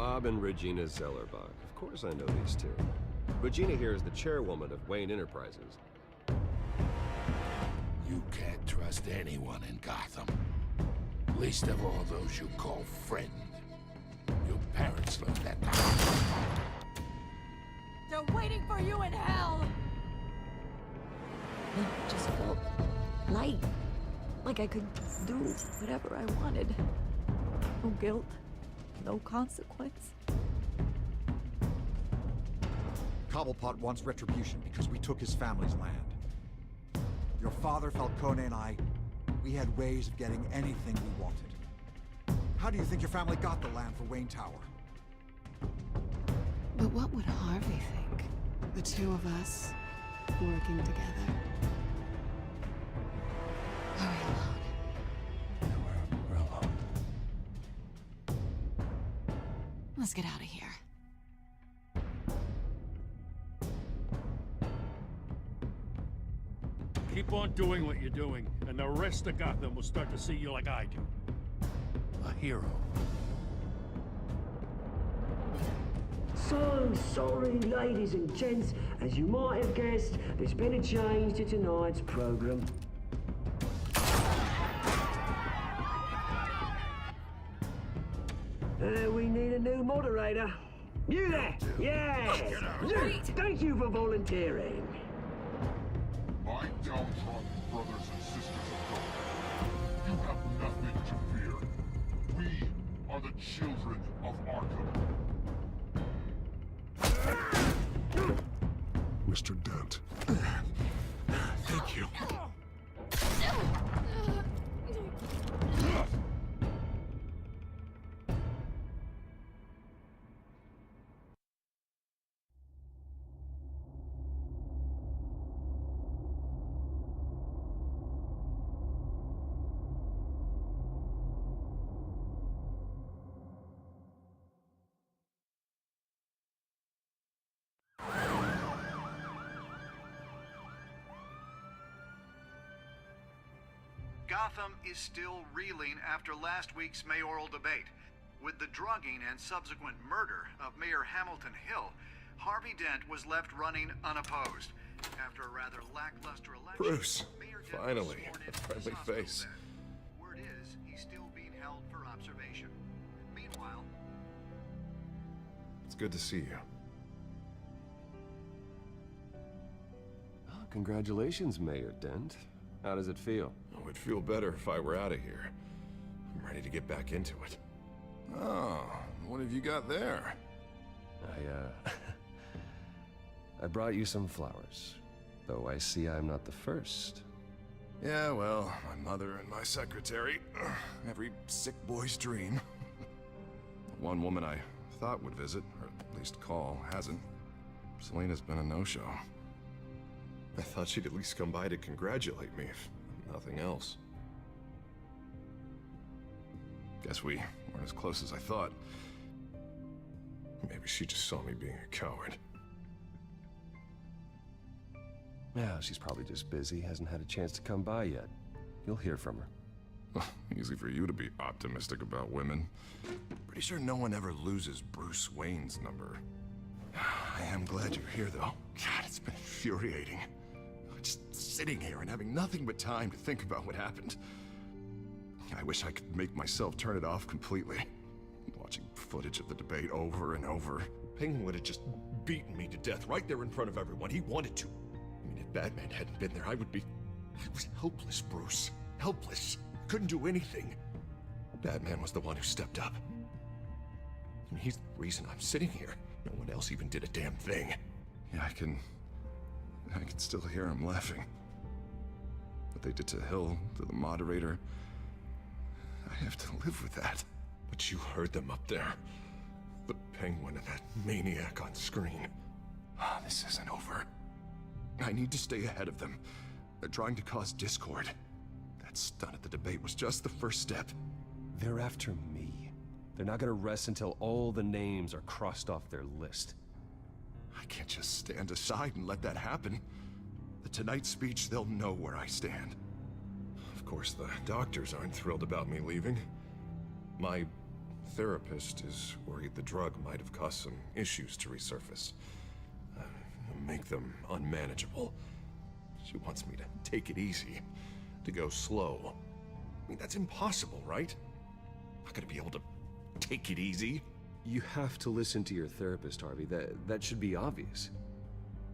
Bob and Regina Zellerbach. Of course I know these two. Regina here is the chairwoman of Wayne Enterprises. You can't trust anyone in Gotham. Least of all those you call friend. Your parents learned that. They're waiting for you in hell! It just felt light. Like I could do whatever I wanted. No guilt, no consequence. Cobblepot wants retribution because we took his family's land. Your father, Falcone, and I, we had ways of getting anything we wanted. How do you think your family got the land for Wayne Tower? But what would Harvey think? The two of us working together. Are we alone? We're alone. Let's get out of here. Keep on doing what you're doing, and the rest of Gotham will start to see you like I do. A hero. So sorry, ladies and gents. As you might have guessed, there's been a change to tonight's program. We need a new moderator. You there? Yeah! Thank you for volunteering. My downtrodden brothers and sisters of Gotham, you have nothing to fear. We are the children of Arkham. Mr. Dent. Thank you. Gotham is still reeling after last week's mayoral debate. With the drugging and subsequent murder of Mayor Hamilton Hill, Harvey Dent was left running unopposed. After a rather lackluster election, Bruce, Mayor Dent was finally, sworn a into friendly his hospital face. bed. Word is, he's still being held for observation. Meanwhile, It's good to see you. Oh, congratulations, Mayor Dent. How does it feel? I would feel better if I were out of here. I'm ready to get back into it. Oh, what have you got there? I brought you some flowers. Though I see I'm not the first. Yeah, well, my mother and my secretary. Every sick boy's dream. One woman I thought would visit, or at least call, hasn't. Selena's been a no-show. I thought she'd at least come by to congratulate me, if nothing else. Guess we weren't as close as I thought. Maybe she just saw me being a coward. Yeah, she's probably just busy, hasn't had a chance to come by yet. You'll hear from her. Easy for you to be optimistic about women. Pretty sure no one ever loses Bruce Wayne's number. I am glad you're here, though. God, it's been infuriating. Just sitting here and having nothing but time to think about what happened. I wish I could make myself turn it off completely. Watching footage of the debate over and over. Penguin would have just beaten me to death right there in front of everyone. He wanted to. I mean, if Batman hadn't been there, I was helpless, Bruce. Helpless. Couldn't do anything. Batman was the one who stepped up. I mean, he's the reason I'm sitting here. No one else even did a damn thing. Yeah, I can still hear him laughing. What they did to Hill, to the moderator. I have to live with that. But you heard them up there. The Penguin and that maniac on screen. This isn't over. I need to stay ahead of them. They're trying to cause discord. That stunt at the debate was just the first step. They're after me. They're not gonna rest until all the names are crossed off their list. I can't just stand aside and let that happen. The Tonight speech, they'll know where I stand. Of course, the doctors aren't thrilled about me leaving. My therapist is worried the drug might have caused some issues to resurface. Make them unmanageable. She wants me to take it easy, to go slow. I mean, that's impossible, right? I'm not gonna be able to take it easy. You have to listen to your therapist, Harvey. That should be obvious.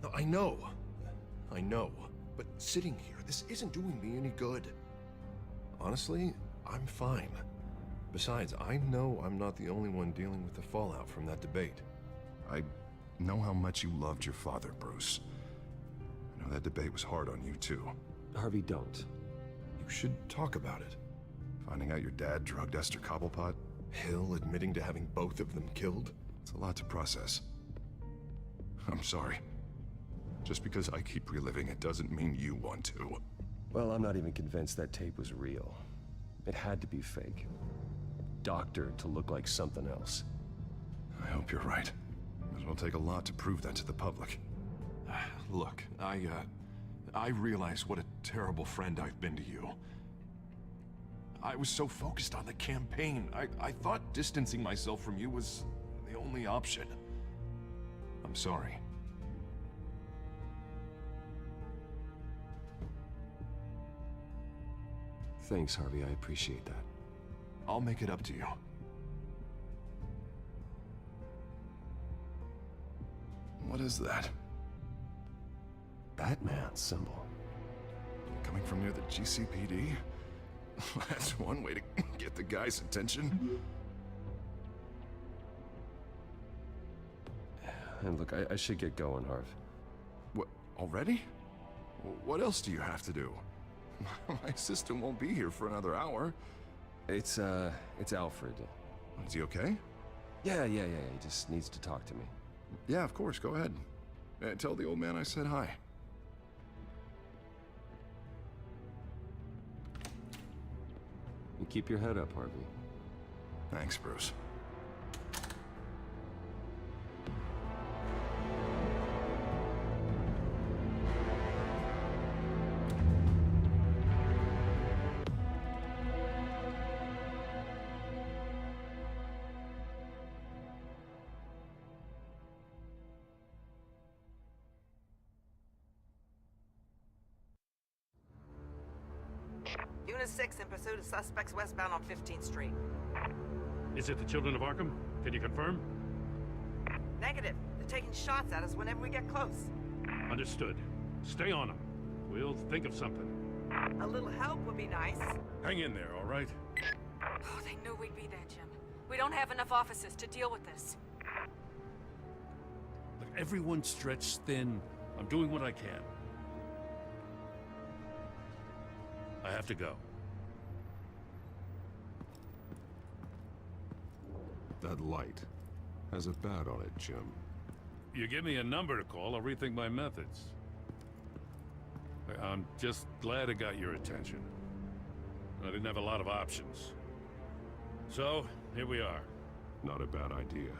No, I know. But sitting here, this isn't doing me any good. Honestly, I'm fine. Besides, I know I'm not the only one dealing with the fallout from that debate. I know how much you loved your father, Bruce. I know that debate was hard on you, too. Harvey, don't. You should talk about it. Finding out your dad drugged Esther Cobblepot, Hill admitting to having both of them killed. It's a lot to process. I'm sorry. Just because I keep reliving it doesn't mean you want to. Well, I'm not even convinced that tape was real. It had to be fake. Doctored to look like something else. I hope you're right. It will take a lot to prove that to the public. Look, I realize what a terrible friend I've been to you. I was so focused on the campaign. I thought distancing myself from you was the only option. I'm sorry. Thanks, Harvey. I appreciate that. I'll make it up to you. What is that? Batman symbol. Coming from near the GCPD? That's one way to get the guy's attention. And look, I should get going, Harv. What, already? What else do you have to do? My assistant won't be here for another hour. It's Alfred. Is he okay? Yeah, he just needs to talk to me. Yeah, of course, go ahead. Tell the old man I said hi. You keep your head up, Harvey. Thanks, Bruce. Unit 6 in pursuit of suspects westbound on 15th Street. Is it the children of Arkham? Can you confirm? Negative. They're taking shots at us whenever we get close. Understood. Stay on them. We'll think of something. A little help would be nice. Hang in there, all right? Oh, they knew we'd be there, Jim. We don't have enough officers to deal with this. Look, everyone's stretched thin. I'm doing what I can. I have to go. That light has a bat on it, Jim. You give me a number to call, I'll rethink my methods. I'm just glad it got your attention. I didn't have a lot of options. So, here we are. Not a bad idea.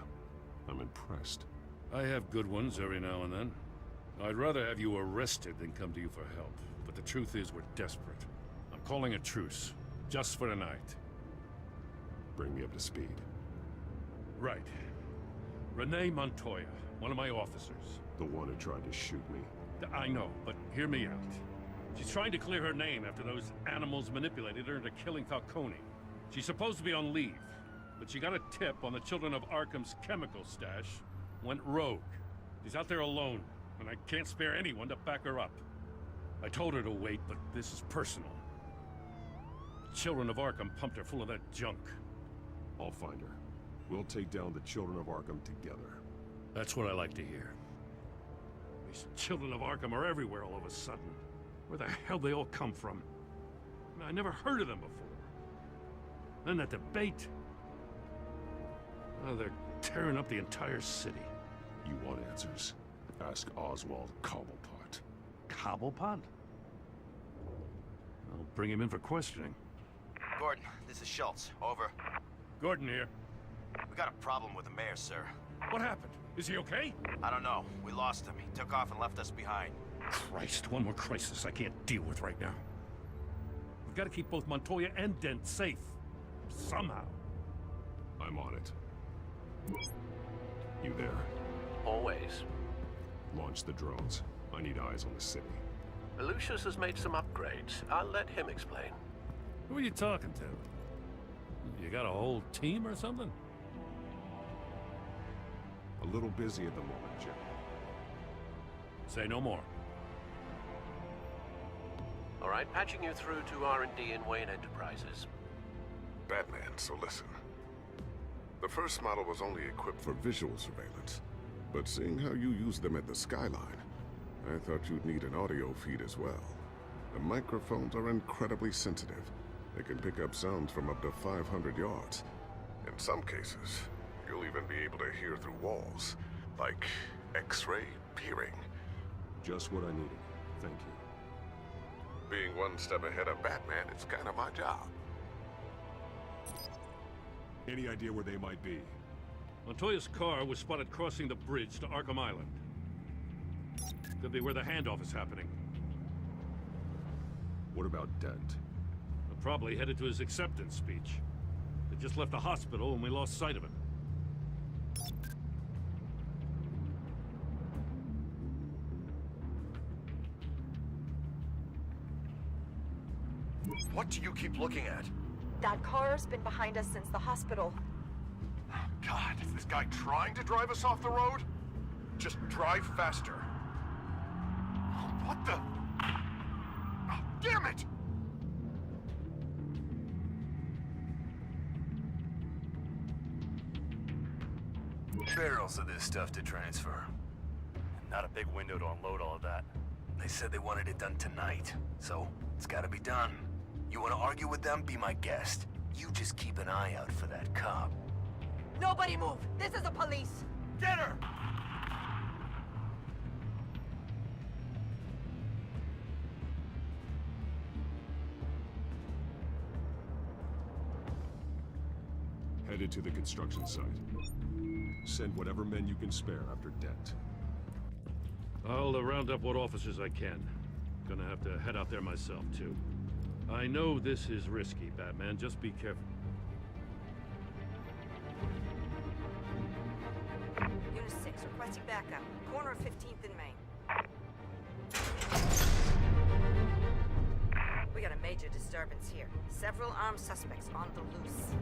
I'm impressed. I have good ones every now and then. I'd rather have you arrested than come to you for help. But the truth is, we're desperate. I'm calling a truce, just for tonight. Bring me up to speed. Right. Renee Montoya, one of my officers. The one who tried to shoot me. I know, but hear me out. She's trying to clear her name after those animals manipulated her into killing Falcone. She's supposed to be on leave, but she got a tip on the Children of Arkham's chemical stash, went rogue. She's out there alone, and I can't spare anyone to back her up. I told her to wait, but this is personal. The Children of Arkham pumped her full of that junk. I'll find her. We'll take down the Children of Arkham together. That's what I like to hear. These Children of Arkham are everywhere all of a sudden. Where the hell they all come from? I never heard of them before. Then that debate. Oh, they're tearing up the entire city. You want answers? Ask Oswald Cobblepot. Cobblepot? I'll bring him in for questioning. Gordon, this is Schultz. Over. Gordon here. We got a problem with the mayor, sir. What happened? Is he okay? I don't know. We lost him. He took off and left us behind. Christ, one more crisis I can't deal with right now. We've got to keep both Montoya and Dent safe. Somehow. I'm on it. You there? Always. Launch the drones. I need eyes on the city. Lucius has made some upgrades. I'll let him explain. Who are you talking to? You got a whole team or something? A little busy at the moment, Jim. Say no more. All right, patching you through to R&D in Wayne Enterprises. Batman, so listen. The first model was only equipped for visual surveillance, but seeing how you use them at the skyline, I thought you'd need an audio feed as well. The microphones are incredibly sensitive. They can pick up sounds from up to 500 yards. In some cases, you'll even be able to hear through walls, like X-ray peering. Just what I needed. Thank you. Being one step ahead of Batman is kind of my job. Any idea where they might be? Montoya's car was spotted crossing the bridge to Arkham Island. Could be where the handoff is happening. What about Dent? Probably headed to his acceptance speech. They just left the hospital and we lost sight of him. What do you keep looking at? That car's been behind us since the hospital. God, is this guy trying to drive us off the road? Just drive faster. What the? Oh, damn it! Barrels of this stuff to transfer. Not a big window to unload all of that. They said they wanted it done tonight, so it's gotta be done. You wanna argue with them? Be my guest. You just keep an eye out for that cop. Nobody move! This is the police! Get her! Headed to the construction site. Send whatever men you can spare after Dent. I'll round up what officers I can. Gonna have to head out there myself, too. I know this is risky, Batman. Just be careful. Unit 6, requesting backup. Corner of 15th and Main. We got a major disturbance here. Several armed suspects on the loose.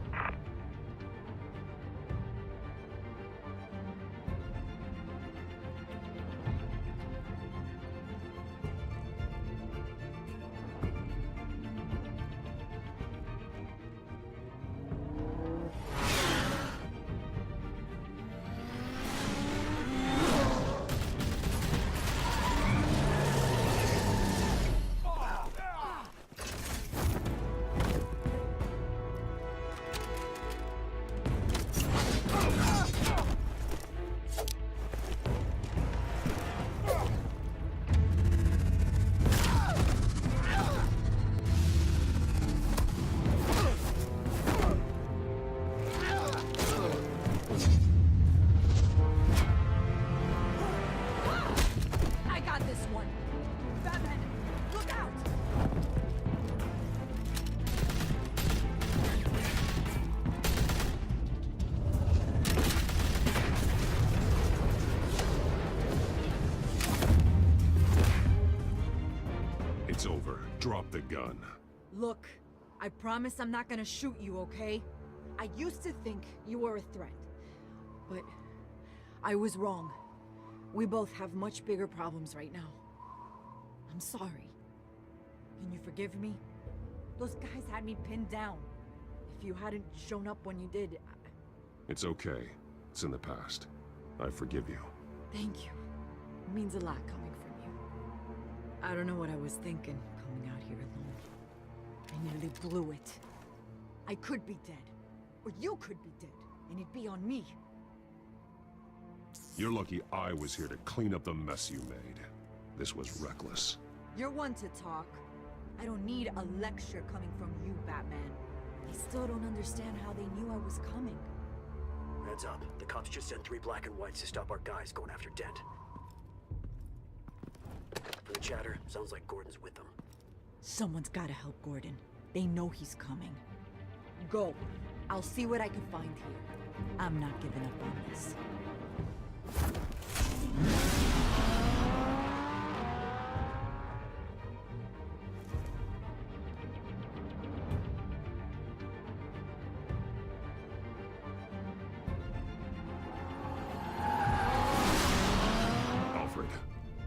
It's over. Drop the gun. Look, I promise I'm not gonna shoot you, okay? I used to think you were a threat, but I was wrong. We both have much bigger problems right now. I'm sorry. Can you forgive me? Those guys had me pinned down. If you hadn't shown up when you did, It's okay. It's in the past. I forgive you. Thank you. It means a lot coming from you. I don't know what I was thinking, coming out here alone. I nearly blew it. I could be dead. Or you could be dead, and it'd be on me. You're lucky I was here to clean up the mess you made. This was reckless. You're one to talk. I don't need a lecture coming from you, Batman. I still don't understand how they knew I was coming. Heads up. The cops just sent 3 black and whites to stop our guys going after Dent. From the chatter, sounds like Gordon's with them. Someone's gotta help Gordon. They know he's coming. Go. I'll see what I can find here. I'm not giving up on this. Alfred.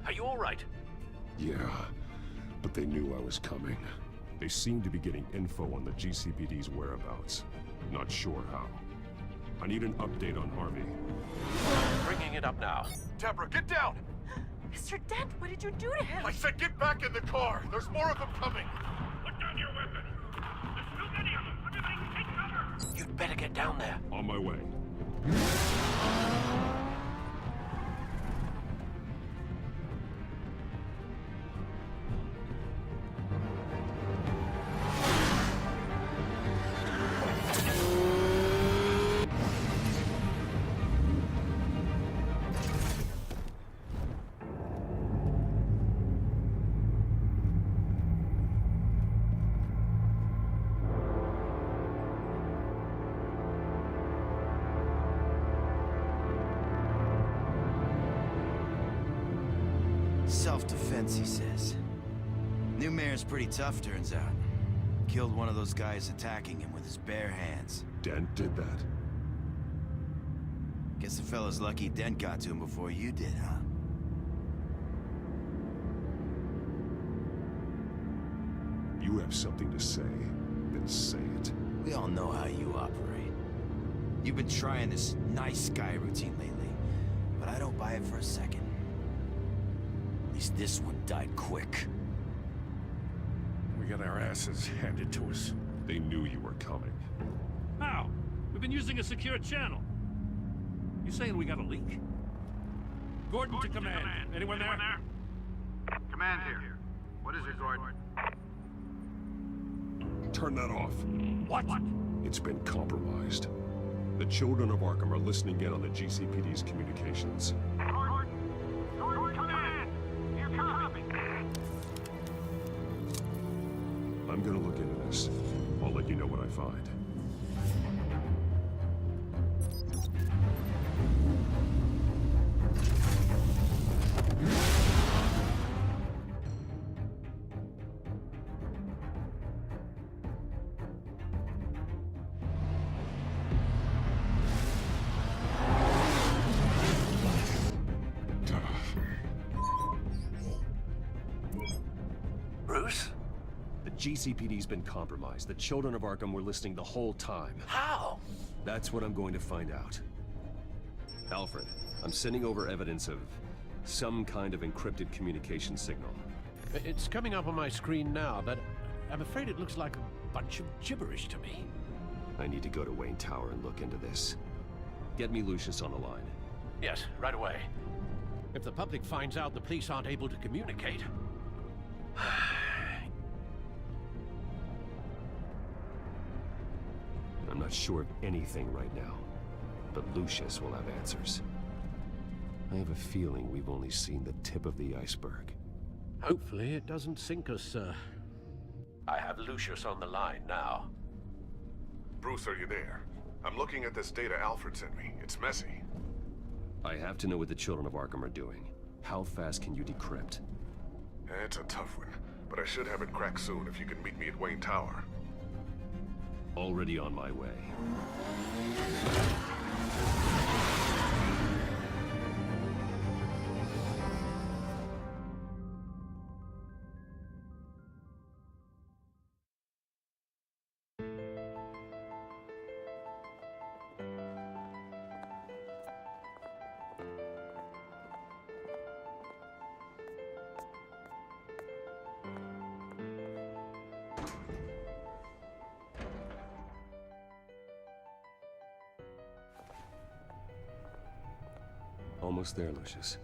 Are you all right? Yeah, but they knew I was coming. They seem to be getting info on the GCPD's whereabouts. Not sure how. I need an update on Harvey. Bringing it up now. Deborah, get down! Mr. Dent, what did you do to him? I said get back in the car! There's more of them coming! Put down your weapon! There's too many of them! Everybody take cover! You'd better get down there. On my way. Self-defense, he says. New mayor's pretty tough, turns out. Killed one of those guys attacking him with his bare hands. Dent did that? Guess the fella's lucky Dent got to him before you did, huh? You have something to say, then say it. We all know how you operate. You've been trying this nice guy routine lately, but I don't buy it for a second. At least this one died quick. We got our asses handed to us. They knew you were coming. How? We've been using a secure channel. You saying we got a leak? Gordon to command. Anyone there? Command here. What is it, Gordon? Turn that off. What? It's been compromised. The children of Arkham are listening in on the GCPD's communications. Gordon, command! Here copy. I'm gonna look into this. I'll let you know what I find. Bruce? The GCPD's been compromised. The children of Arkham were listening the whole time. How? That's what I'm going to find out. Alfred, I'm sending over evidence of some kind of encrypted communication signal. It's coming up on my screen now, but I'm afraid it looks like a bunch of gibberish to me. I need to go to Wayne Tower and look into this. Get me Lucius on the line. Yes, right away. If the public finds out the police aren't able to communicate... I'm not sure of anything right now, but Lucius will have answers. I have a feeling we've only seen the tip of the iceberg. Hopefully it doesn't sink us, sir. I have Lucius on the line now. Bruce, are you there? I'm looking at this data Alfred sent me. It's messy. I have to know what the children of Arkham are doing. How fast can you decrypt? It's a tough one, but I should have it cracked soon if you can meet me at Wayne Tower. Already on my way. Almost there, Lucius.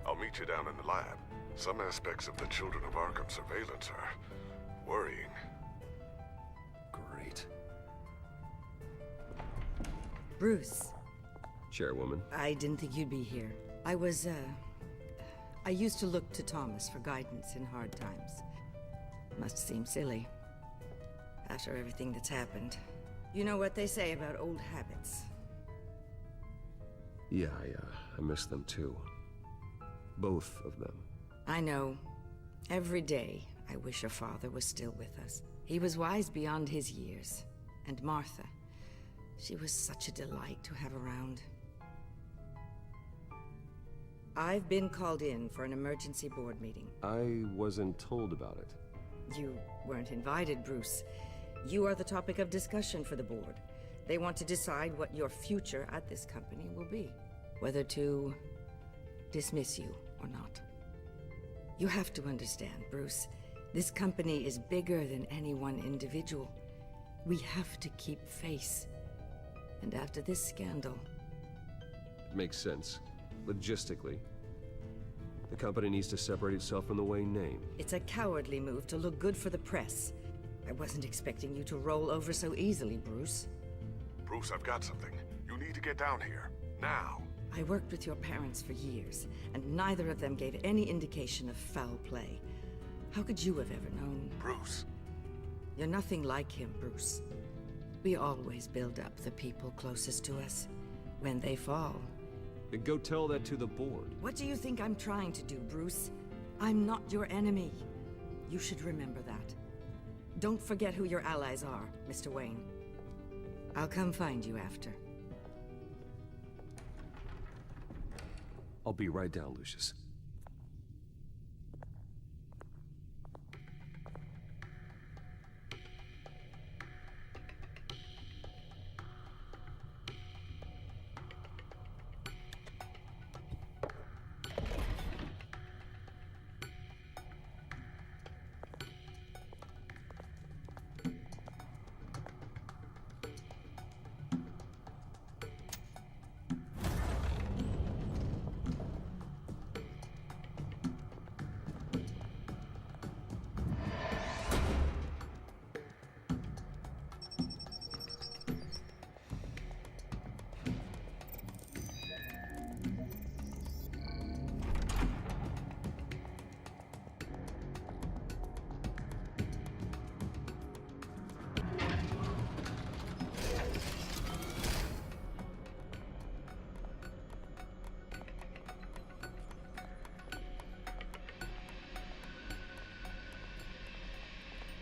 I'll meet you down in the lab. Some aspects of the Children of Arkham surveillance are worrying. Great. Bruce. Chairwoman. I didn't think you'd be here. I used to look to Thomas for guidance in hard times. Must seem silly. After everything that's happened. You know what they say about old habits. Yeah, I miss them too. Both of them. I know. Every day, I wish your father was still with us. He was wise beyond his years. And Martha, she was such a delight to have around. I've been called in for an emergency board meeting. I wasn't told about it. You weren't invited, Bruce. You are the topic of discussion for the board. They want to decide what your future at this company will be. Whether to dismiss you or not. You have to understand, Bruce. This company is bigger than any one individual. We have to keep face. And after this scandal... Makes sense. Logistically. The company needs to separate itself from the Wayne name. It's a cowardly move to look good for the press. I wasn't expecting you to roll over so easily, Bruce. Bruce, I've got something. You need to get down here. Now. I worked with your parents for years, and neither of them gave any indication of foul play. How could you have ever known? Bruce. You're nothing like him, Bruce. We always build up the people closest to us. When they fall... Then go tell that to the board. What do you think I'm trying to do, Bruce? I'm not your enemy. You should remember that. Don't forget who your allies are, Mr. Wayne. I'll come find you after. I'll be right down, Lucius.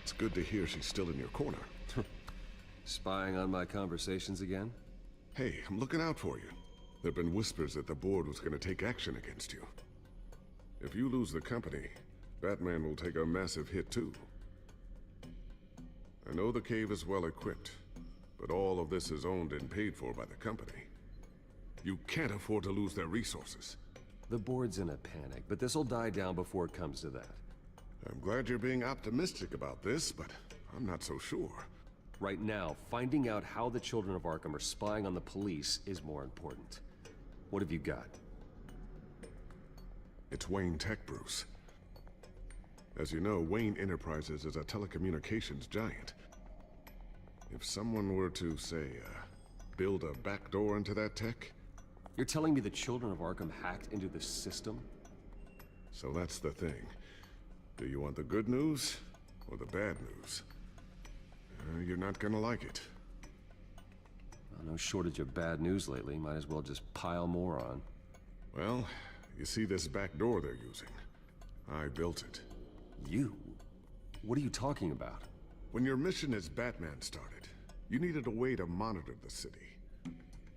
It's good to hear she's still in your corner. Spying on my conversations again? Hey, I'm looking out for you. There've been whispers that the board was gonna take action against you. If you lose the company, Batman will take a massive hit too. I know the cave is well equipped, but all of this is owned and paid for by the company. You can't afford to lose their resources. The board's in a panic, but this'll die down before it comes to that. I'm glad you're being optimistic about this, but I'm not so sure. Right now, finding out how the children of Arkham are spying on the police is more important. What have you got? It's Wayne Tech, Bruce. As you know, Wayne Enterprises is a telecommunications giant. If someone were to, say, build a backdoor into that tech... You're telling me the children of Arkham hacked into the system? So that's the thing. Do you want the good news or the bad news? You're not gonna like it. Well, no shortage of bad news lately. Might as well just pile more on. Well, you see this back door they're using? I built it. You? What are you talking about? When your mission as Batman started, you needed a way to monitor the city.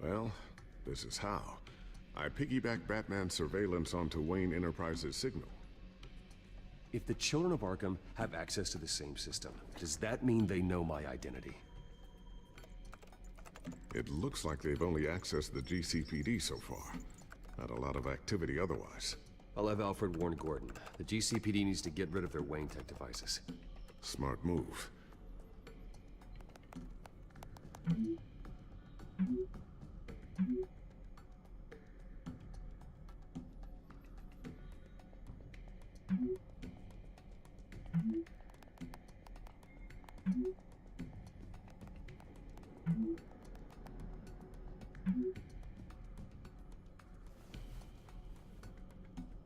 Well, this is how. I piggybacked Batman's surveillance onto Wayne Enterprises' signal. If the children of Arkham have access to the same system, does that mean they know my identity? It looks like they've only accessed the GCPD so far. Not a lot of activity otherwise. I'll have Alfred warn Gordon. The GCPD needs to get rid of their Wayne Tech devices. Smart move.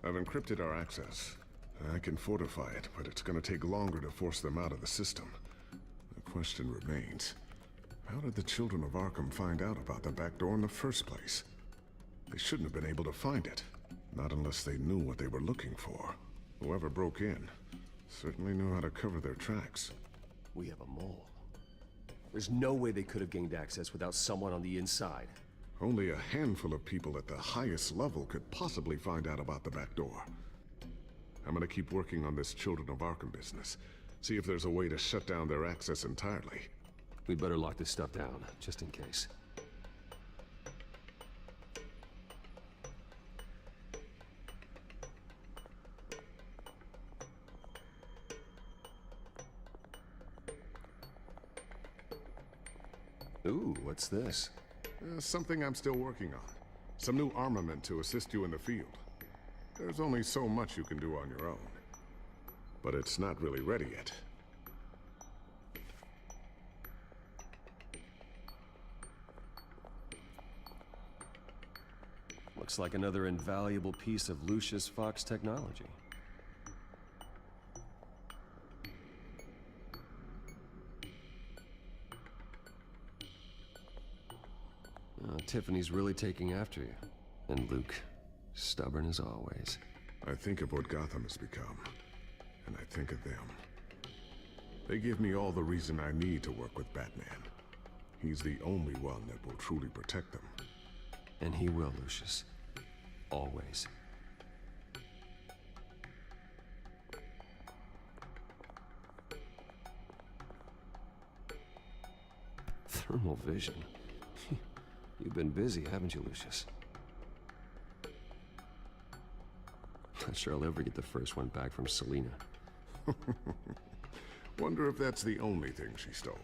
I've encrypted our access. I can fortify it, but it's gonna take longer to force them out of the system. The question remains, How did the children of Arkham find out about the back door in the first place? They shouldn't have been able to find it. Not unless they knew what they were looking for. Whoever broke in certainly knew how to cover their tracks. We have a mole. There's no way they could have gained access without someone on the inside. Only a handful of people at the highest level could possibly find out about the back door. I'm gonna keep working on this Children of Arkham business. See if there's a way to shut down their access entirely. We better lock this stuff down, just in case. Ooh, what's this? Something I'm still working on. Some new armament to assist you in the field. There's only so much you can do on your own. But it's not really ready yet. Looks like another invaluable piece of Lucius Fox technology. Tiffany's really taking after you. And Luke, stubborn as always. I think of what Gotham has become, and I think of them. They give me all the reason I need to work with Batman. He's the only one that will truly protect them. And he will, Lucius. Always. Thermal vision. You've been busy, haven't you, Lucius? Not sure I'll ever get the first one back from Selina. Wonder if that's the only thing she stole.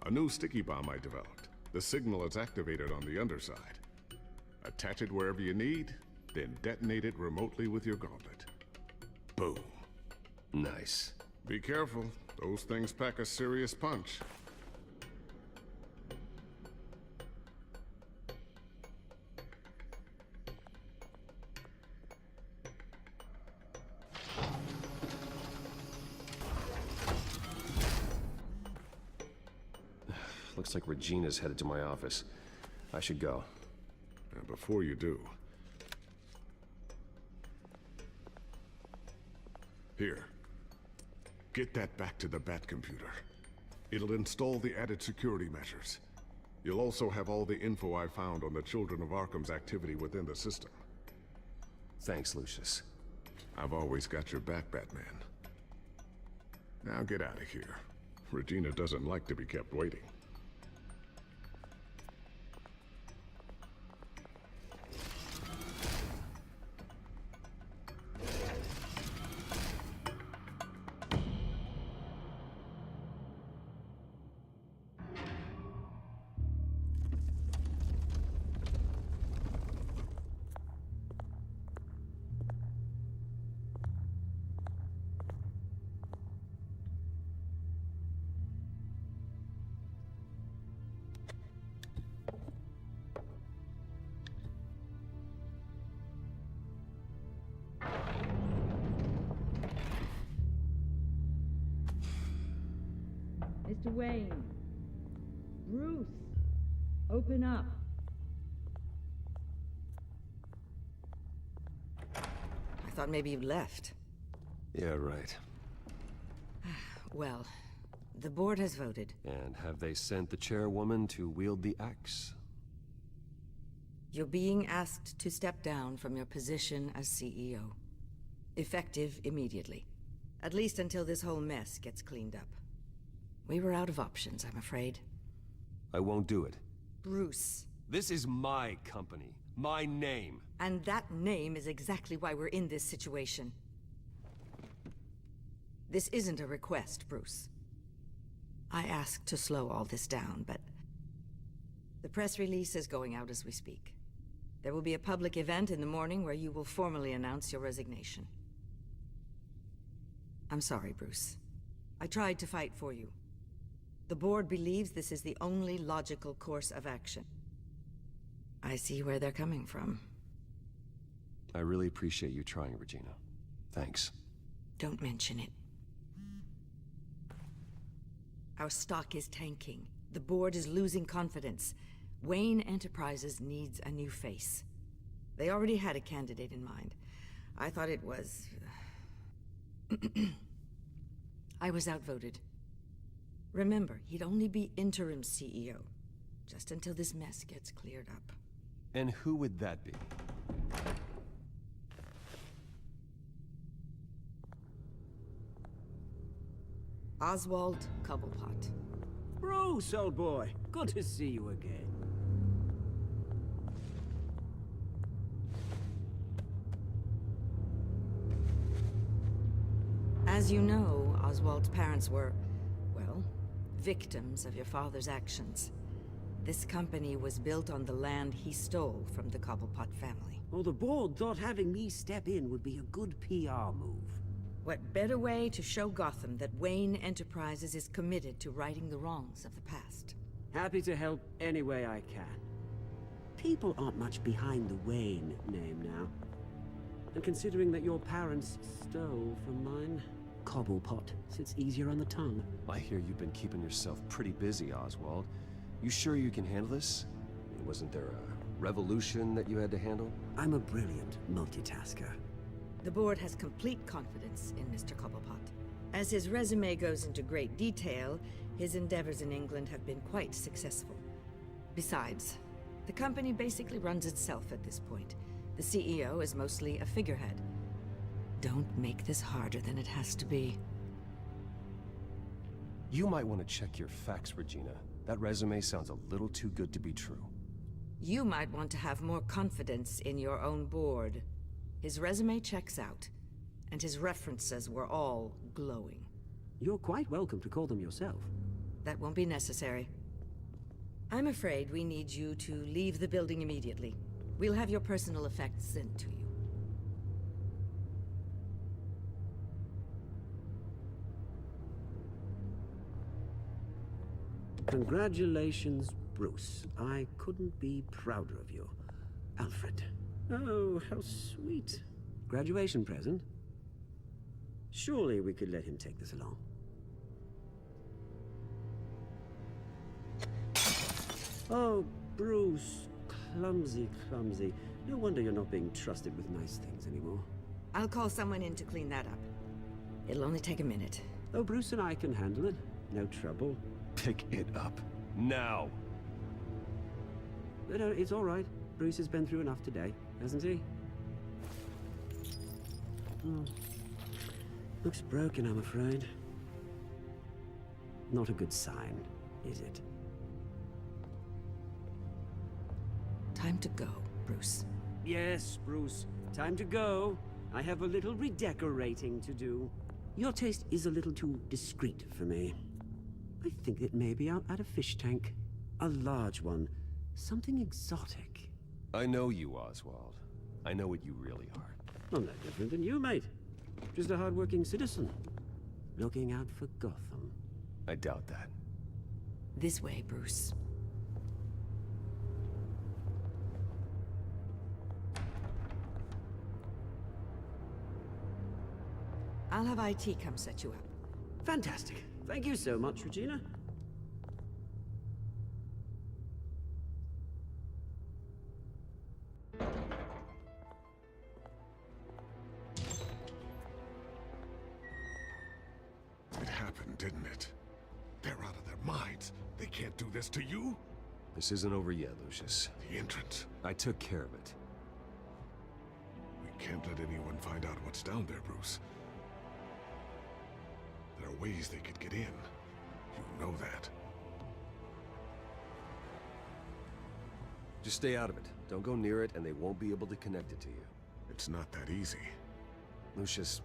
A new sticky bomb I developed. The signal is activated on the underside. Attach it wherever you need, then detonate it remotely with your gauntlet. Boom. Nice. Be careful. Those things pack a serious punch. Looks like Regina's headed to my office. I should go. And before you do... Here. Get that back to the Bat computer. It'll install the added security measures. You'll also have all the info I found on the Children of Arkham's activity within the system. Thanks, Lucius. I've always got your back, Batman. Now get out of here. Regina doesn't like to be kept waiting. Mr. Wayne. Bruce. Open up. I thought maybe you left. Yeah, right. Well, the board has voted. And have they sent the chairwoman to wield the axe? You're being asked to step down from your position as CEO. Effective immediately. At least until this whole mess gets cleaned up. We were out of options, I'm afraid. I won't do it. Bruce. This is my company. My name. And that name is exactly why we're in this situation. This isn't a request, Bruce. I asked to slow all this down, but... the press release is going out as we speak. There will be a public event in the morning where you will formally announce your resignation. I'm sorry, Bruce. I tried to fight for you. The board believes this is the only logical course of action. I see where they're coming from. I really appreciate you trying, Regina. Thanks. Don't mention it. Our stock is tanking. The board is losing confidence. Wayne Enterprises needs a new face. They already had a candidate in mind. I thought it was... I was outvoted. Remember, he'd only be interim CEO, just until this mess gets cleared up. And who would that be? Oswald Cobblepot. Bruce, old boy. Good to see you again. As you know, Oswald's parents were, well, victims of your father's actions. This company was built on the land he stole from the Cobblepot family. Well, the board thought having me step in would be a good PR move. What better way to show Gotham that Wayne Enterprises is committed to righting the wrongs of the past? Happy to help any way I can. People aren't much behind the Wayne name now. And considering that your parents stole from mine, Cobblepot sits easier on the tongue. I hear you've been keeping yourself pretty busy, Oswald. You sure you can handle this? Wasn't there a revolution that you had to handle? I'm a brilliant multitasker. The board has complete confidence in Mr. Cobblepot. As his resume goes into great detail, his endeavors in England have been quite successful. Besides, the company basically runs itself at this point. The CEO is mostly a figurehead. Don't make this harder than it has to be. You might want to check your facts, Regina. That resume sounds a little too good to be true. You might want to have more confidence in your own board. His resume checks out, and his references were all glowing. You're quite welcome to call them yourself. That won't be necessary. I'm afraid we need you to leave the building immediately. We'll have your personal effects sent to you. Congratulations, Bruce. I couldn't be prouder of you. Alfred. Oh, how sweet. Graduation present? Surely we could let him take this along. Oh, Bruce. Clumsy, clumsy. No wonder you're not being trusted with nice things anymore. I'll call someone in to clean that up. It'll only take a minute. Oh, Bruce and I can handle it. No trouble. Pick it up. Now! No, it's all right. Bruce has been through enough today, hasn't he? Oh. Looks broken, I'm afraid. Not a good sign, is it? Time to go, Bruce. Yes, Bruce. Time to go. I have a little redecorating to do. Your taste is a little too discreet for me. I think that maybe I'll add a fish tank. A large one. Something exotic. I know you, Oswald. I know what you really are. I'm no different than you, mate. Just a hard-working citizen. Looking out for Gotham. I doubt that. This way, Bruce. I'll have IT come set you up. Fantastic. Thank you so much, Regina. It happened, didn't it? They're out of their minds. They can't do this to you. This isn't over yet, Lucius. The entrance. I took care of it. We can't let anyone find out what's down there, Bruce. There are ways they could get in. You know that. Just stay out of it. Don't go near it, and they won't be able to connect it to you. It's not that easy. Lucius,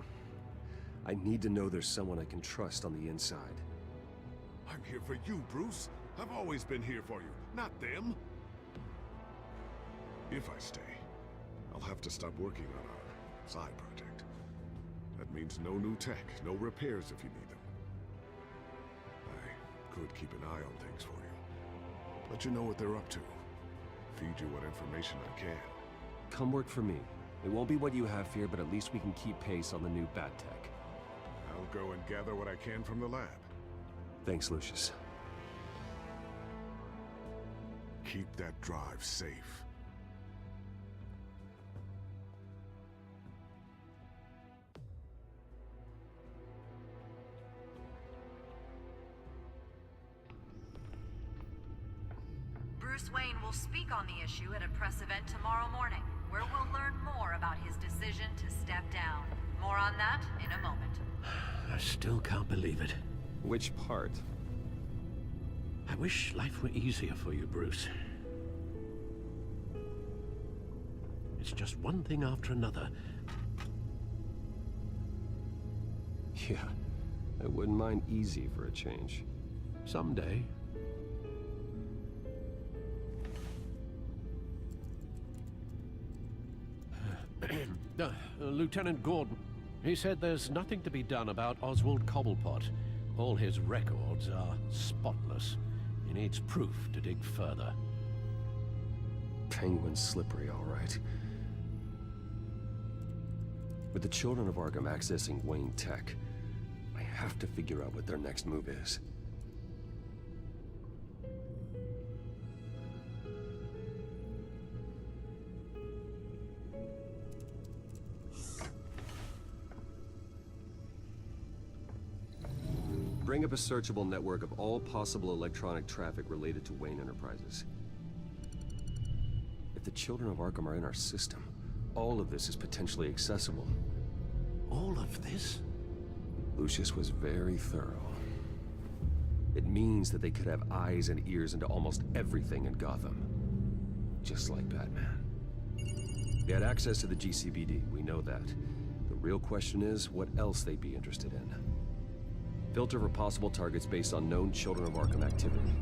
I need to know there's someone I can trust on the inside. I'm here for you, Bruce. I've always been here for you, not them. If I stay, I'll have to stop working on our side project. That means no new tech, no repairs if you need them. I could keep an eye on things for you. Let you know what they're up to. Feed you what information I can. Come work for me. It won't be what you have here, but at least we can keep pace on the new bat tech. I'll go and gather what I can from the lab. Thanks, Lucius. Keep that drive safe. Bruce Wayne will speak on the issue at a press event tomorrow morning, where we'll learn more about his decision to step down. More on that in a moment. I still can't believe it. Which part? I wish life were easier for you, Bruce. It's just one thing after another. Yeah, I wouldn't mind easy for a change. Someday. Lieutenant Gordon, he said there's nothing to be done about Oswald Cobblepot. All his records are spotless. He needs proof to dig further. Penguin's slippery, all right. With the children of Arkham accessing Wayne Tech, I have to figure out what their next move is. Bring up a searchable network of all possible electronic traffic related to Wayne Enterprises. If the children of Arkham are in our system, all of this is potentially accessible. All of this? Lucius was very thorough. It means that they could have eyes and ears into almost everything in Gotham. Just like Batman. They had access to the GCPD, we know that. The real question is, what else they'd be interested in. Filter for possible targets based on known Children of Arkham activity.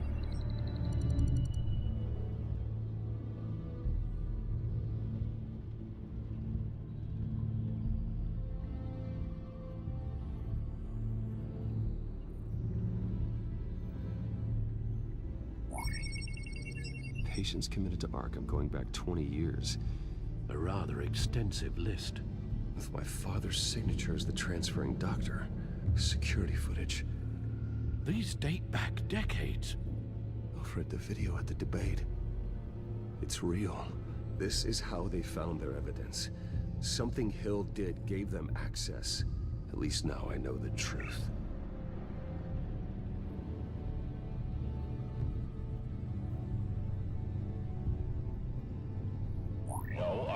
Patients committed to Arkham going back 20 years. A rather extensive list. With my father's signature as the transferring doctor. Security footage. These date back decades. I've read the video at the debate. It's real. This is how they found their evidence. Something Hill did gave them access. At least now I know the truth. No,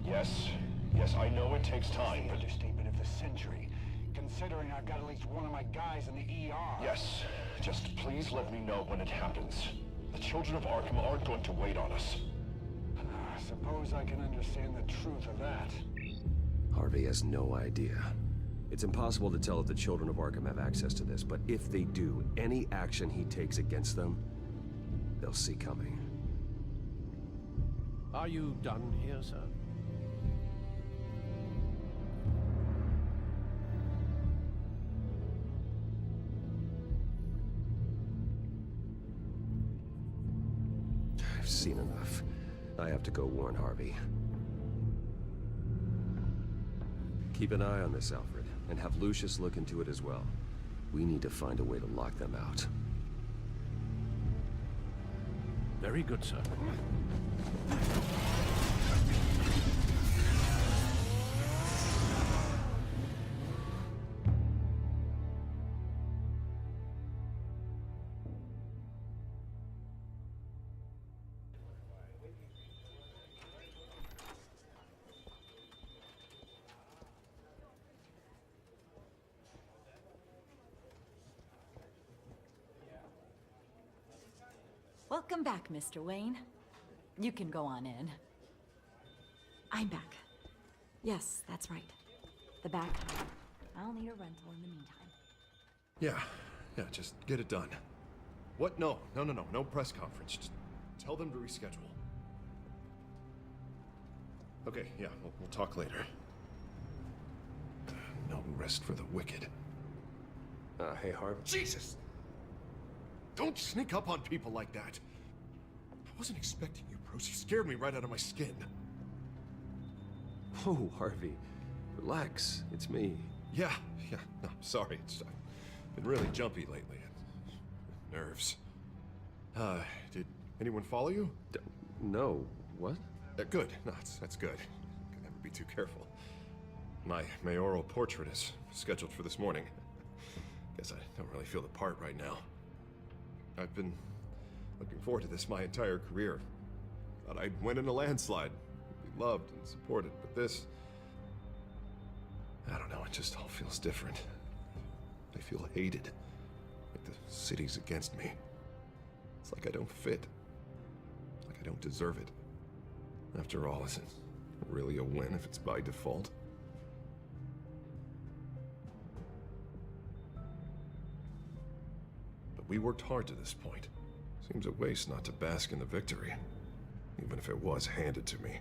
Yes, I know it takes time. Understatement of the century. Considering I've got at least one of my guys in the ER. Yes, just please let me know when it happens. The children of Arkham aren't going to wait on us. I suppose I can understand the truth of that. Harvey has no idea. It's impossible to tell if the children of Arkham have access to this, but if they do, any action he takes against them, they'll see coming. Are you done here, sir? I've seen enough. I have to go warn Harvey. Keep an eye on this, Alfred, and have Lucius look into it as well. We need to find a way to lock them out. Very good, sir. Welcome back, Mr. Wayne. You can go on in. I'm back. Yes, that's right. The back. I'll need a rental in the meantime. Yeah, just get it done. What? No press conference. Just tell them to reschedule. Okay, yeah, we'll talk later. No rest for the wicked. Hey, Harv. Jesus! Don't sneak up on people like that. I wasn't expecting you, Bruce. You scared me right out of my skin. Oh, Harvey. Relax. It's me. Yeah. No, sorry. I've been really jumpy lately. Nerves. Did anyone follow you? No. What? Good. No, that's good. Could never be too careful. My mayoral portrait is scheduled for this morning. Guess I don't really feel the part right now. I've been looking forward to this my entire career. Thought I'd win in a landslide, be loved and supported, but this... I don't know, it just all feels different. I feel hated. Like the city's against me. It's like I don't fit. Like I don't deserve it. After all, is it really a win if it's by default? But we worked hard to this point. Seems a waste not to bask in the victory, even if it was handed to me.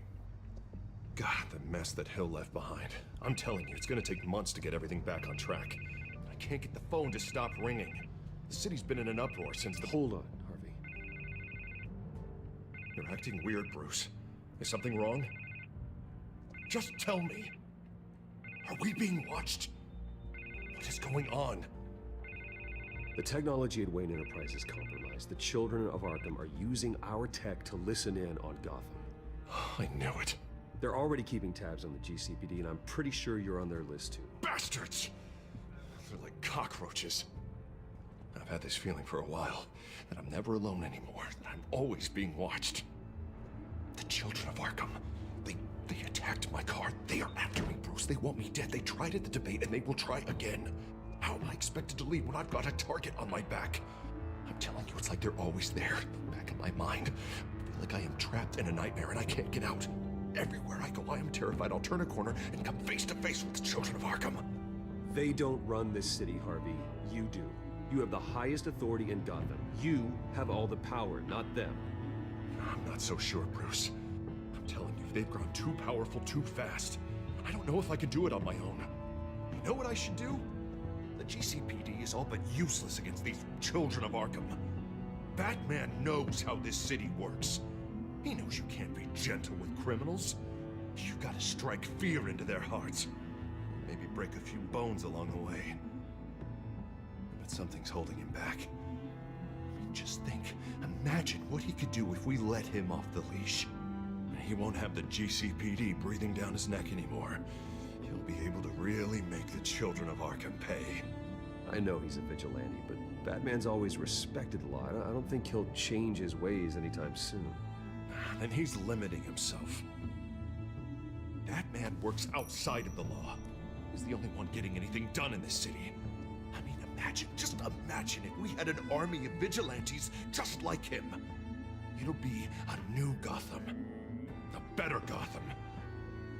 God, the mess that Hill left behind. I'm telling you, it's gonna take months to get everything back on track. I can't get the phone to stop ringing. The city's been in an uproar since the— Hold on, Harvey. You're acting weird, Bruce. Is something wrong? Just tell me. Are we being watched? What is going on? The technology at Wayne Enterprise is compromised. The children of Arkham are using our tech to listen in on Gotham. I knew it. They're already keeping tabs on the GCPD, and I'm pretty sure you're on their list too. Bastards! They're like cockroaches. I've had this feeling for a while, that I'm never alone anymore, that I'm always being watched. The children of Arkham, they attacked my car. They are after me, Bruce. They want me dead. They tried at the debate, and they will try again. How am I expected to leave when I've got a target on my back? I'm telling you, it's like they're always there, back in my mind. I feel like I am trapped in a nightmare and I can't get out. Everywhere I go, I am terrified I'll turn a corner and come face to face with the children of Arkham. They don't run this city, Harvey. You do. You have the highest authority in Gotham. You have all the power, not them. I'm not so sure, Bruce. I'm telling you, they've grown too powerful too fast. I don't know if I can do it on my own. You know what I should do? The GCPD is all but useless against these children of Arkham. Batman knows how this city works. He knows you can't be gentle with criminals. You gotta strike fear into their hearts. Maybe break a few bones along the way. But something's holding him back. I mean, just think. Imagine what he could do if we let him off the leash. He won't have the GCPD breathing down his neck anymore. He'll be able to really make the children of Arkham pay. I know he's a vigilante, but Batman's always respected a lot. I don't think he'll change his ways anytime soon. Then he's limiting himself. Batman works outside of the law. He's the only one getting anything done in this city. I mean, imagine, just imagine if we had an army of vigilantes just like him. It'll be a new Gotham. A better Gotham.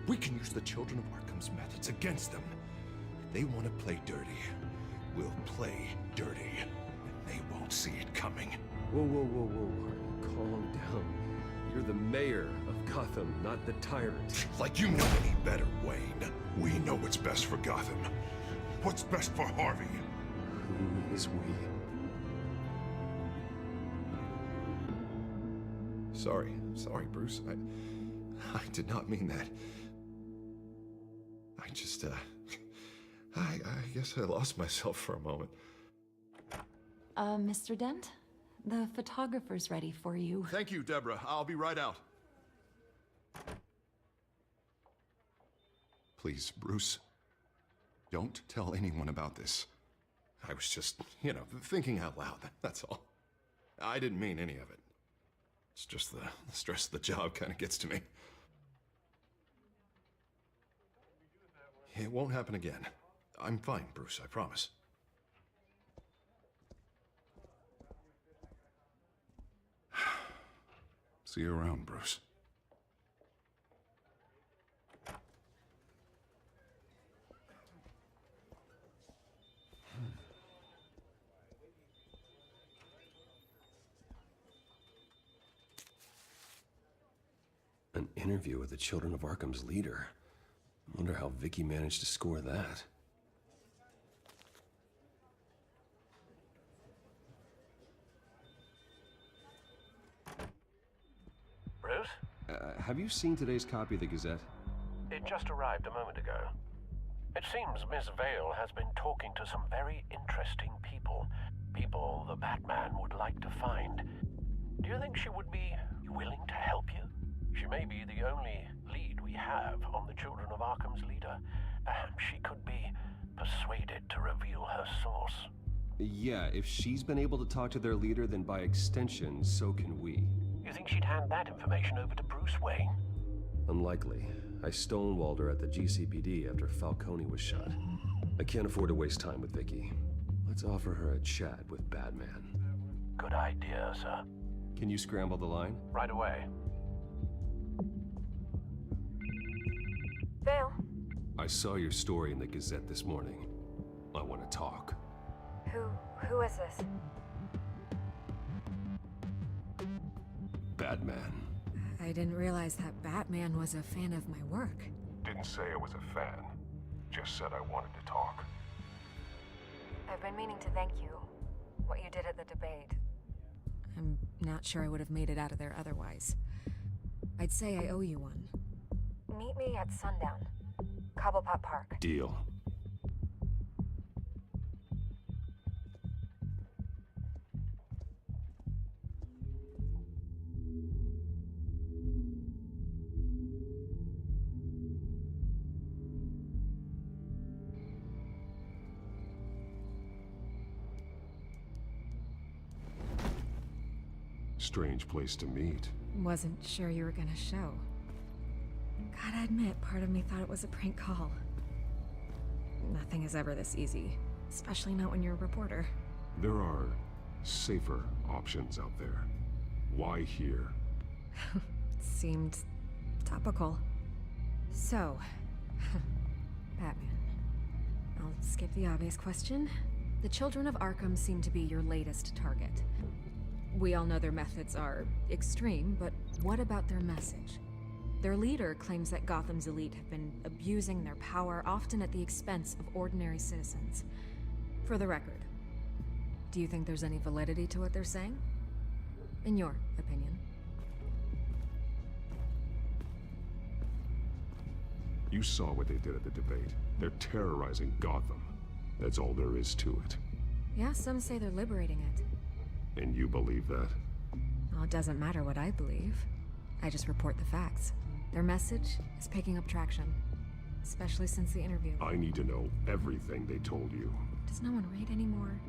We can use the children of Arkham's methods against them. If they want to play dirty, we'll play dirty. And they won't see it coming. Whoa. Calm down. You're the mayor of Gotham, not the tyrant. Like you know any better, Wayne. We know what's best for Gotham. What's best for Harvey. Who is we? Sorry, Bruce. I did not mean that. I just, I guess I lost myself for a moment. Mr. Dent? The photographer's ready for you. Thank you, Deborah. I'll be right out. Please, Bruce, don't tell anyone about this. I was just, thinking out loud, that's all. I didn't mean any of it. It's just the stress of the job kind of gets to me. It won't happen again. I'm fine, Bruce, I promise. See you around, Bruce. An interview with the Children of Arkham's leader. I wonder how Vicky managed to score that. Bruce? Have you seen today's copy of the Gazette? It just arrived a moment ago. It seems Miss Vale has been talking to some very interesting people. People the Batman would like to find. Do you think she would be willing to help you? She may be the only lead we have on the Children of Arkham's leader. Perhaps she could be persuaded to reveal her source. Yeah, if she's been able to talk to their leader, then by extension, so can we. You think she'd hand that information over to Bruce Wayne? Unlikely. I stonewalled her at the GCPD after Falcone was shot. I can't afford to waste time with Vicky. Let's offer her a chat with Batman. Good idea, sir. Can you scramble the line? Right away. Vale. I saw your story in the Gazette this morning. I want to talk. Who is this? Batman. I didn't realize that Batman was a fan of my work. Didn't say I was a fan. Just said I wanted to talk. I've been meaning to thank you. What you did at the debate. I'm not sure I would have made it out of there otherwise. I'd say I owe you one. Meet me at sundown. Cobblepot Park. Deal. Strange place to meet. Wasn't sure you were gonna show. Gotta admit, part of me thought it was a prank call. Nothing is ever this easy, especially not when you're a reporter. There are safer options out there. Why here? Seemed topical. So, Batman. I'll skip the obvious question. The Children of Arkham seem to be your latest target. We all know their methods are extreme, but what about their message? Their leader claims that Gotham's elite have been abusing their power, often at the expense of ordinary citizens. For the record, do you think there's any validity to what they're saying? In your opinion? You saw what they did at the debate. They're terrorizing Gotham. That's all there is to it. Yeah, some say they're liberating it. And you believe that? Well, it doesn't matter what I believe. I just report the facts. Their message is picking up traction, especially since the interview. I need to know everything they told you. Does no one read anymore?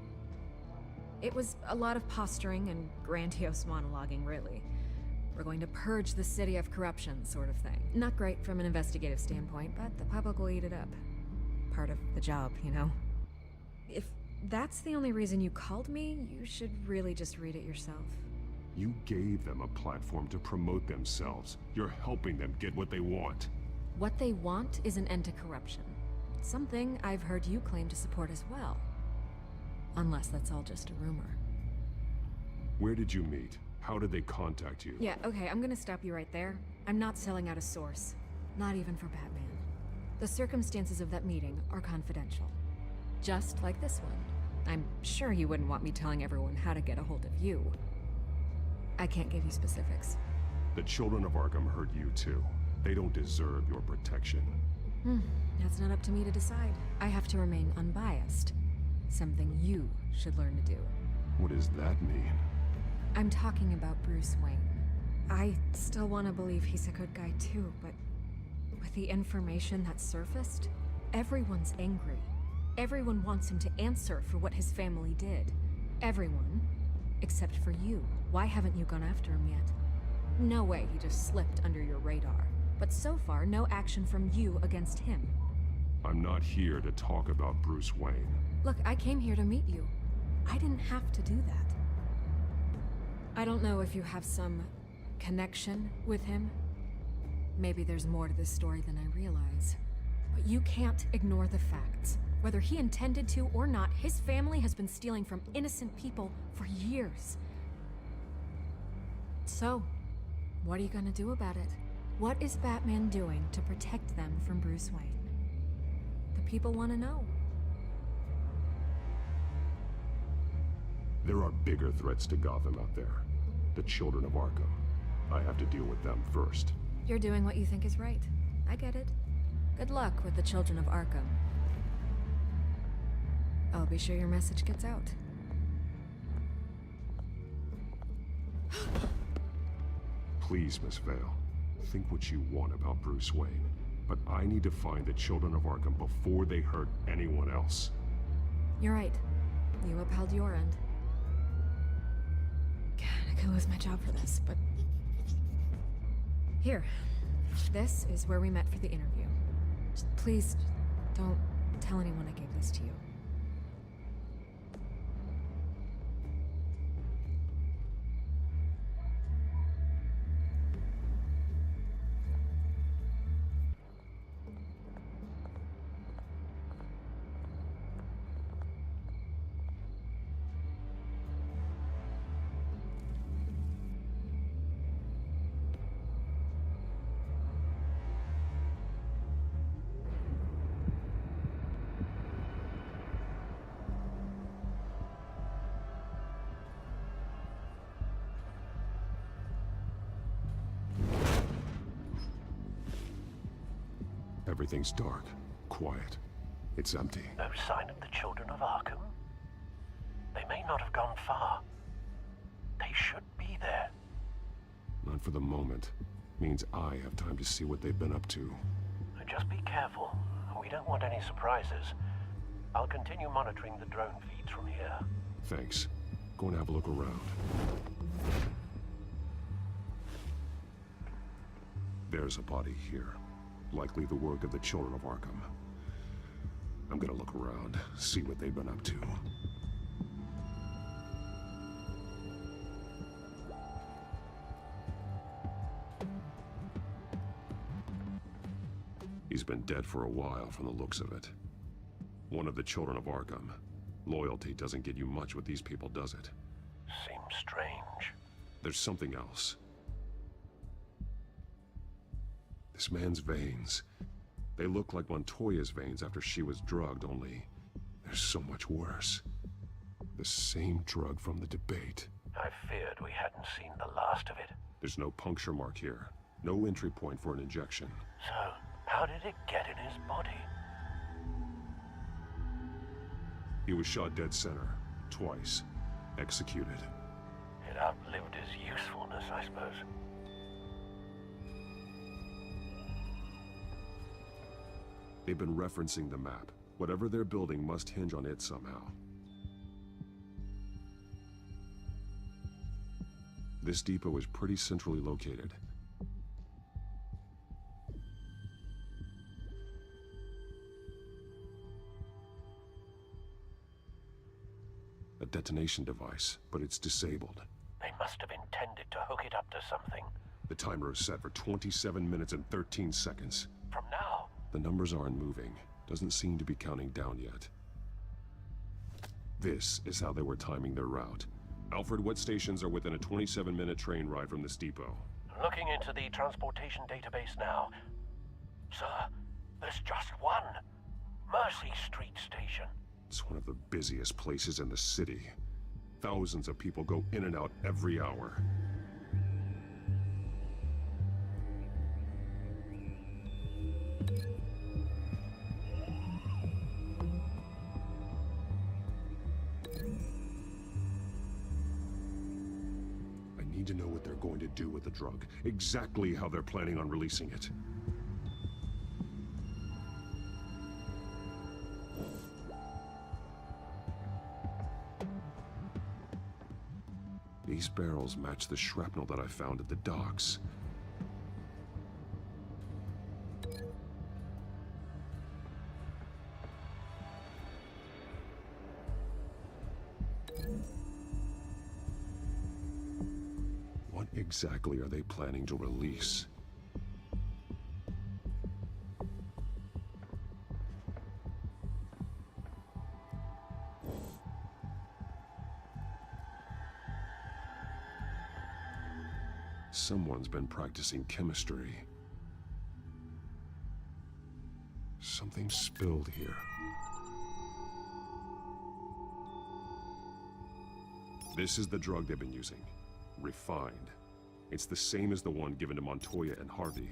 It was a lot of posturing and grandiose monologuing, really. We're going to purge the city of corruption, sort of thing. Not great from an investigative standpoint, but the public will eat it up. Part of the job, you know? If that's the only reason you called me, you should really just read it yourself. You gave them a platform to promote themselves. You're helping them get what they want. What they want is an end to corruption. Something I've heard you claim to support as well. Unless that's all just a rumor. Where did you meet? How did they contact you? Yeah, okay, I'm gonna stop you right there. I'm not selling out a source. Not even for Batman. The circumstances of that meeting are confidential. Just like this one. I'm sure you wouldn't want me telling everyone how to get a hold of you. I can't give you specifics. The Children of Arkham heard you too. They don't deserve your protection. That's not up to me to decide. I have to remain unbiased. Something you should learn to do. What does that mean? I'm talking about Bruce Wayne. I still want to believe he's a good guy too, but with the information that surfaced, everyone's angry. Everyone wants him to answer for what his family did. Everyone, except for you. Why haven't you gone after him yet? No way he just slipped under your radar. But so far, no action from you against him. I'm not here to talk about Bruce Wayne. Look, I came here to meet you. I didn't have to do that. I don't know if you have some connection with him. Maybe there's more to this story than I realize. But you can't ignore the facts. Whether he intended to or not, his family has been stealing from innocent people for years. So, what are you gonna do about it? What is Batman doing to protect them from Bruce Wayne? The people want to know. There are bigger threats to Gotham out there. The children of Arkham. I have to deal with them first. You're doing what you think is right. I get it. Good luck with the children of Arkham. I'll be sure your message gets out. Please, Miss Vale. Think what you want about Bruce Wayne. But I need to find the children of Arkham before they hurt anyone else. You're right. You upheld your end. God, I could lose my job for this, but... Here. This is where we met for the interview. Just please, don't tell anyone I gave this to you. Everything's dark, quiet. It's empty. No sign of the children of Arkham? They may not have gone far. They should be there. Not for the moment. Means I have time to see what they've been up to. Just be careful. We don't want any surprises. I'll continue monitoring the drone feeds from here. Thanks. Go and have a look around. There's a body here. Likely the work of the children of Arkham. I'm gonna look around, see what they've been up to. He's been dead for a while from the looks of it. One of the children of Arkham. Loyalty doesn't get you much with these people, does it? Seems strange. There's something else. This man's veins. They look like Montoya's veins after she was drugged, only they're so much worse. The same drug from the debate. I feared we hadn't seen the last of it. There's no puncture mark here. No entry point for an injection. So, how did it get in his body? He was shot dead center. Twice. Executed. It outlived his usefulness, I suppose. They've been referencing the map. Whatever they're building must hinge on it somehow. This depot is pretty centrally located. A detonation device, but it's disabled. They must have intended to hook it up to something. The timer is set for 27 minutes and 13 seconds. From now? The numbers aren't moving. Doesn't seem to be counting down yet. This is how they were timing their route. Alfred, what stations are within a 27-minute train ride from this depot? Looking into the transportation database now. Sir, there's just one. Mercy Street Station. It's one of the busiest places in the city. Thousands of people go in and out every hour. I need to know what they're going to do with the drug. Exactly how they're planning on releasing it. These barrels match the shrapnel that I found at the docks. What exactly are they planning to release? Someone's been practicing chemistry. Something spilled here. This is the drug they've been using. Refined. It's the same as the one given to Montoya and Harvey.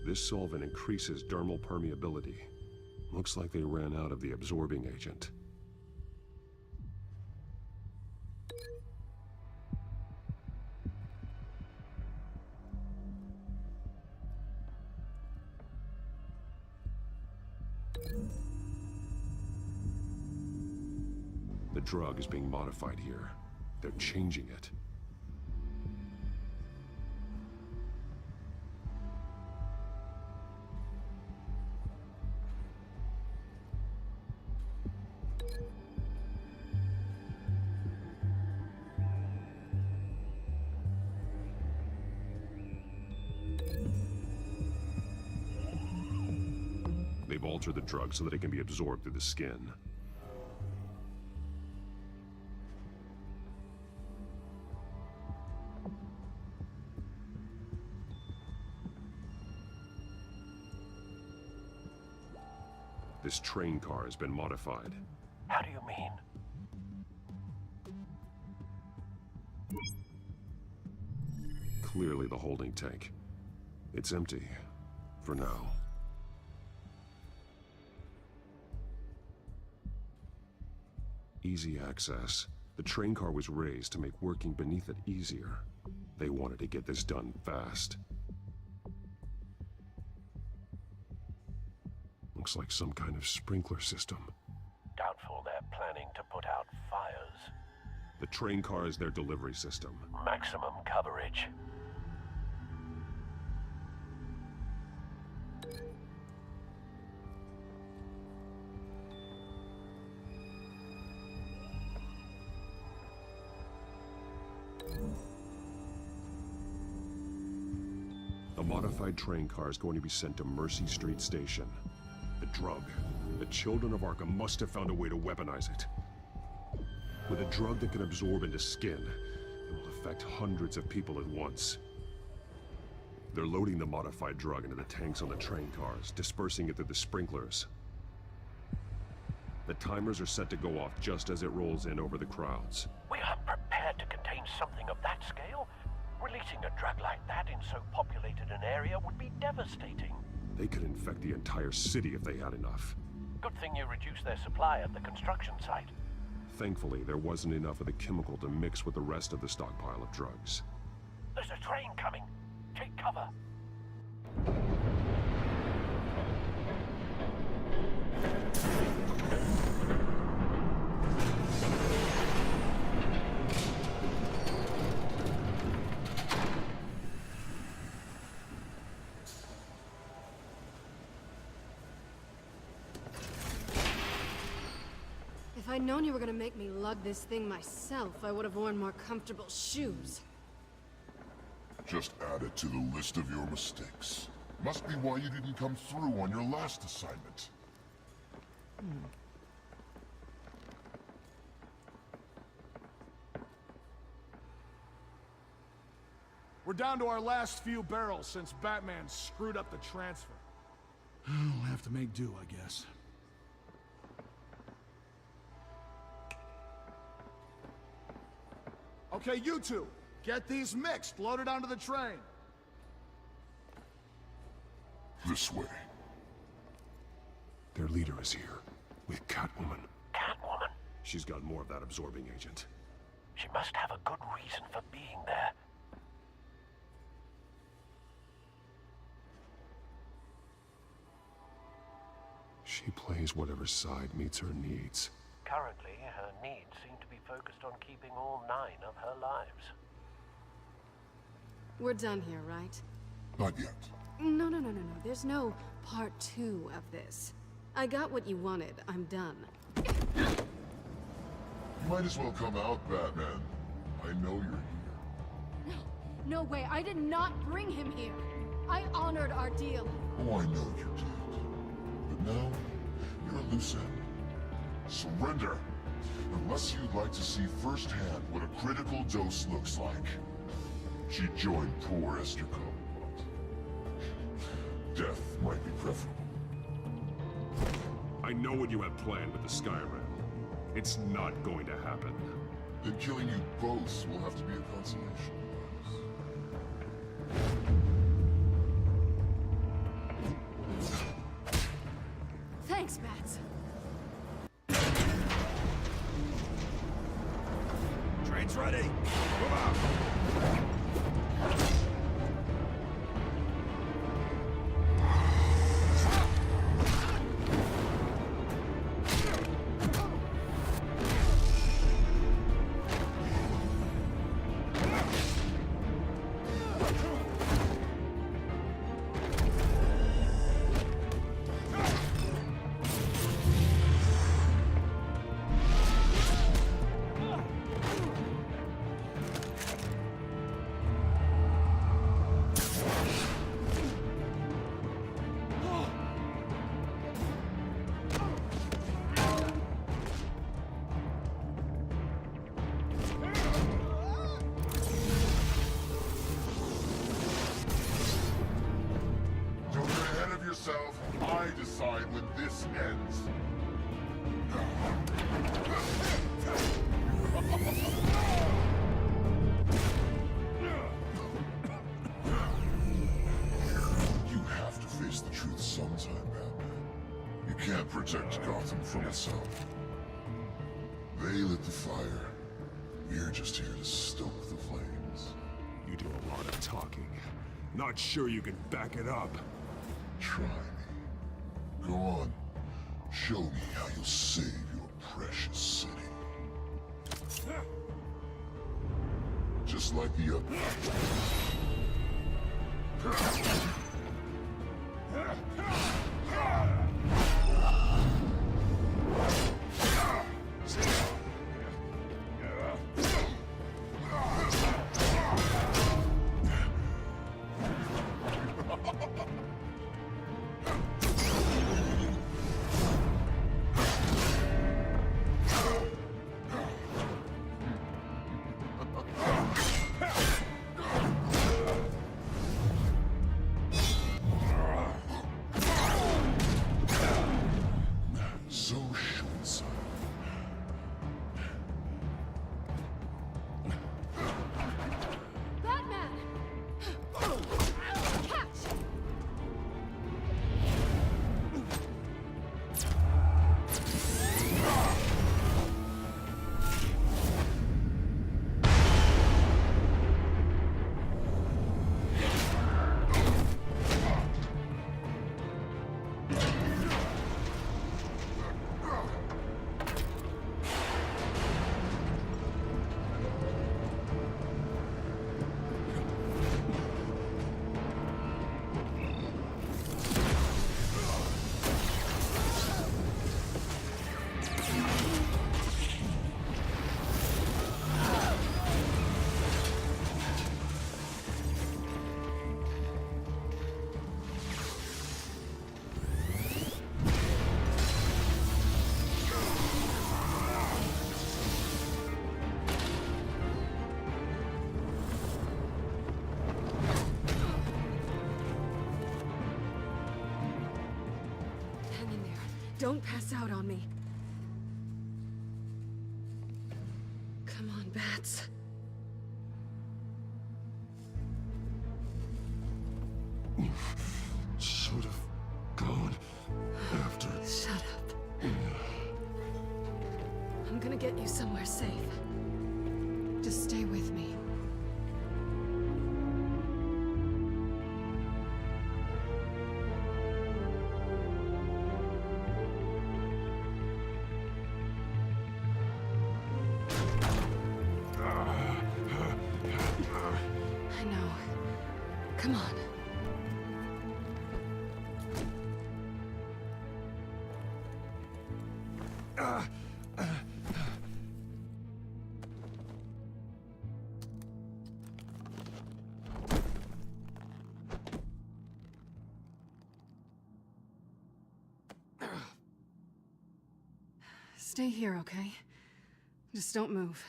This solvent increases dermal permeability. Looks like they ran out of the absorbing agent. The drug is being modified here. They're changing it. They've altered the drug so that it can be absorbed through the skin. This train car has been modified. How do you mean? Clearly the holding tank. It's empty. For now. Easy access. The train car was raised to make working beneath it easier. They wanted to get this done fast. Looks like some kind of sprinkler system. Doubtful they're planning to put out fires. The train car is their delivery system. Maximum coverage. A modified train car is going to be sent to Mercy Street Station. The drug. The children of Arkham must have found a way to weaponize it. With a drug that can absorb into skin, it will affect hundreds of people at once. They're loading the modified drug into the tanks on the train cars, dispersing it through the sprinklers. The timers are set to go off just as it rolls in over the crowds. We aren't prepared to contain something of that scale. Releasing a drug like that in so populated an area would be devastating. They could infect the entire city if they had enough. Good thing you reduced their supply at the construction site. Thankfully, there wasn't enough of the chemical to mix with the rest of the stockpile of drugs. There's a train coming. Take cover. If I'd known you were gonna make me lug this thing myself, I would have worn more comfortable shoes. Just add it to the list of your mistakes. Must be why you didn't come through on your last assignment. We're down to our last few barrels since Batman screwed up the transfer. We'll have to make do, I guess. Okay, you two, get these mixed, loaded onto the train. This way. Their leader is here, with Catwoman. Catwoman? She's got more of that absorbing agent. She must have a good reason for being there. She plays whatever side meets her needs. Currently, her needs seem to be focused on keeping all 9 of her lives. We're done here, right? Not yet. No. There's no part 2 of this. I got what you wanted. I'm done. You might as well come out, Batman. I know you're here. No way. I did not bring him here. I honored our deal. Oh, I know you did. But now, you're a loose end. Surrender, Unless you'd like to see firsthand what a critical dose looks like. She joined poor Esther Combs. Death might be preferable. I know what you have planned with the Skyrim. It's not going to happen. Then killing you both will have to be a consolation. Thanks, Bats. Train's ready. Move out. I decide when this ends. You have to face the truth sometime, Batman. You can't protect Gotham from itself. They lit the fire. We're just here to stoke the flames. You do a lot of talking. Not sure you can back it up. Try me. Go on. Show me how you'll save your precious city. Just like the others. Don't pass out on me. Come on, Bats. Should have gone after. Shut up. I'm gonna get you somewhere safe. Just stay with me. Come on. Stay here, okay? Just don't move.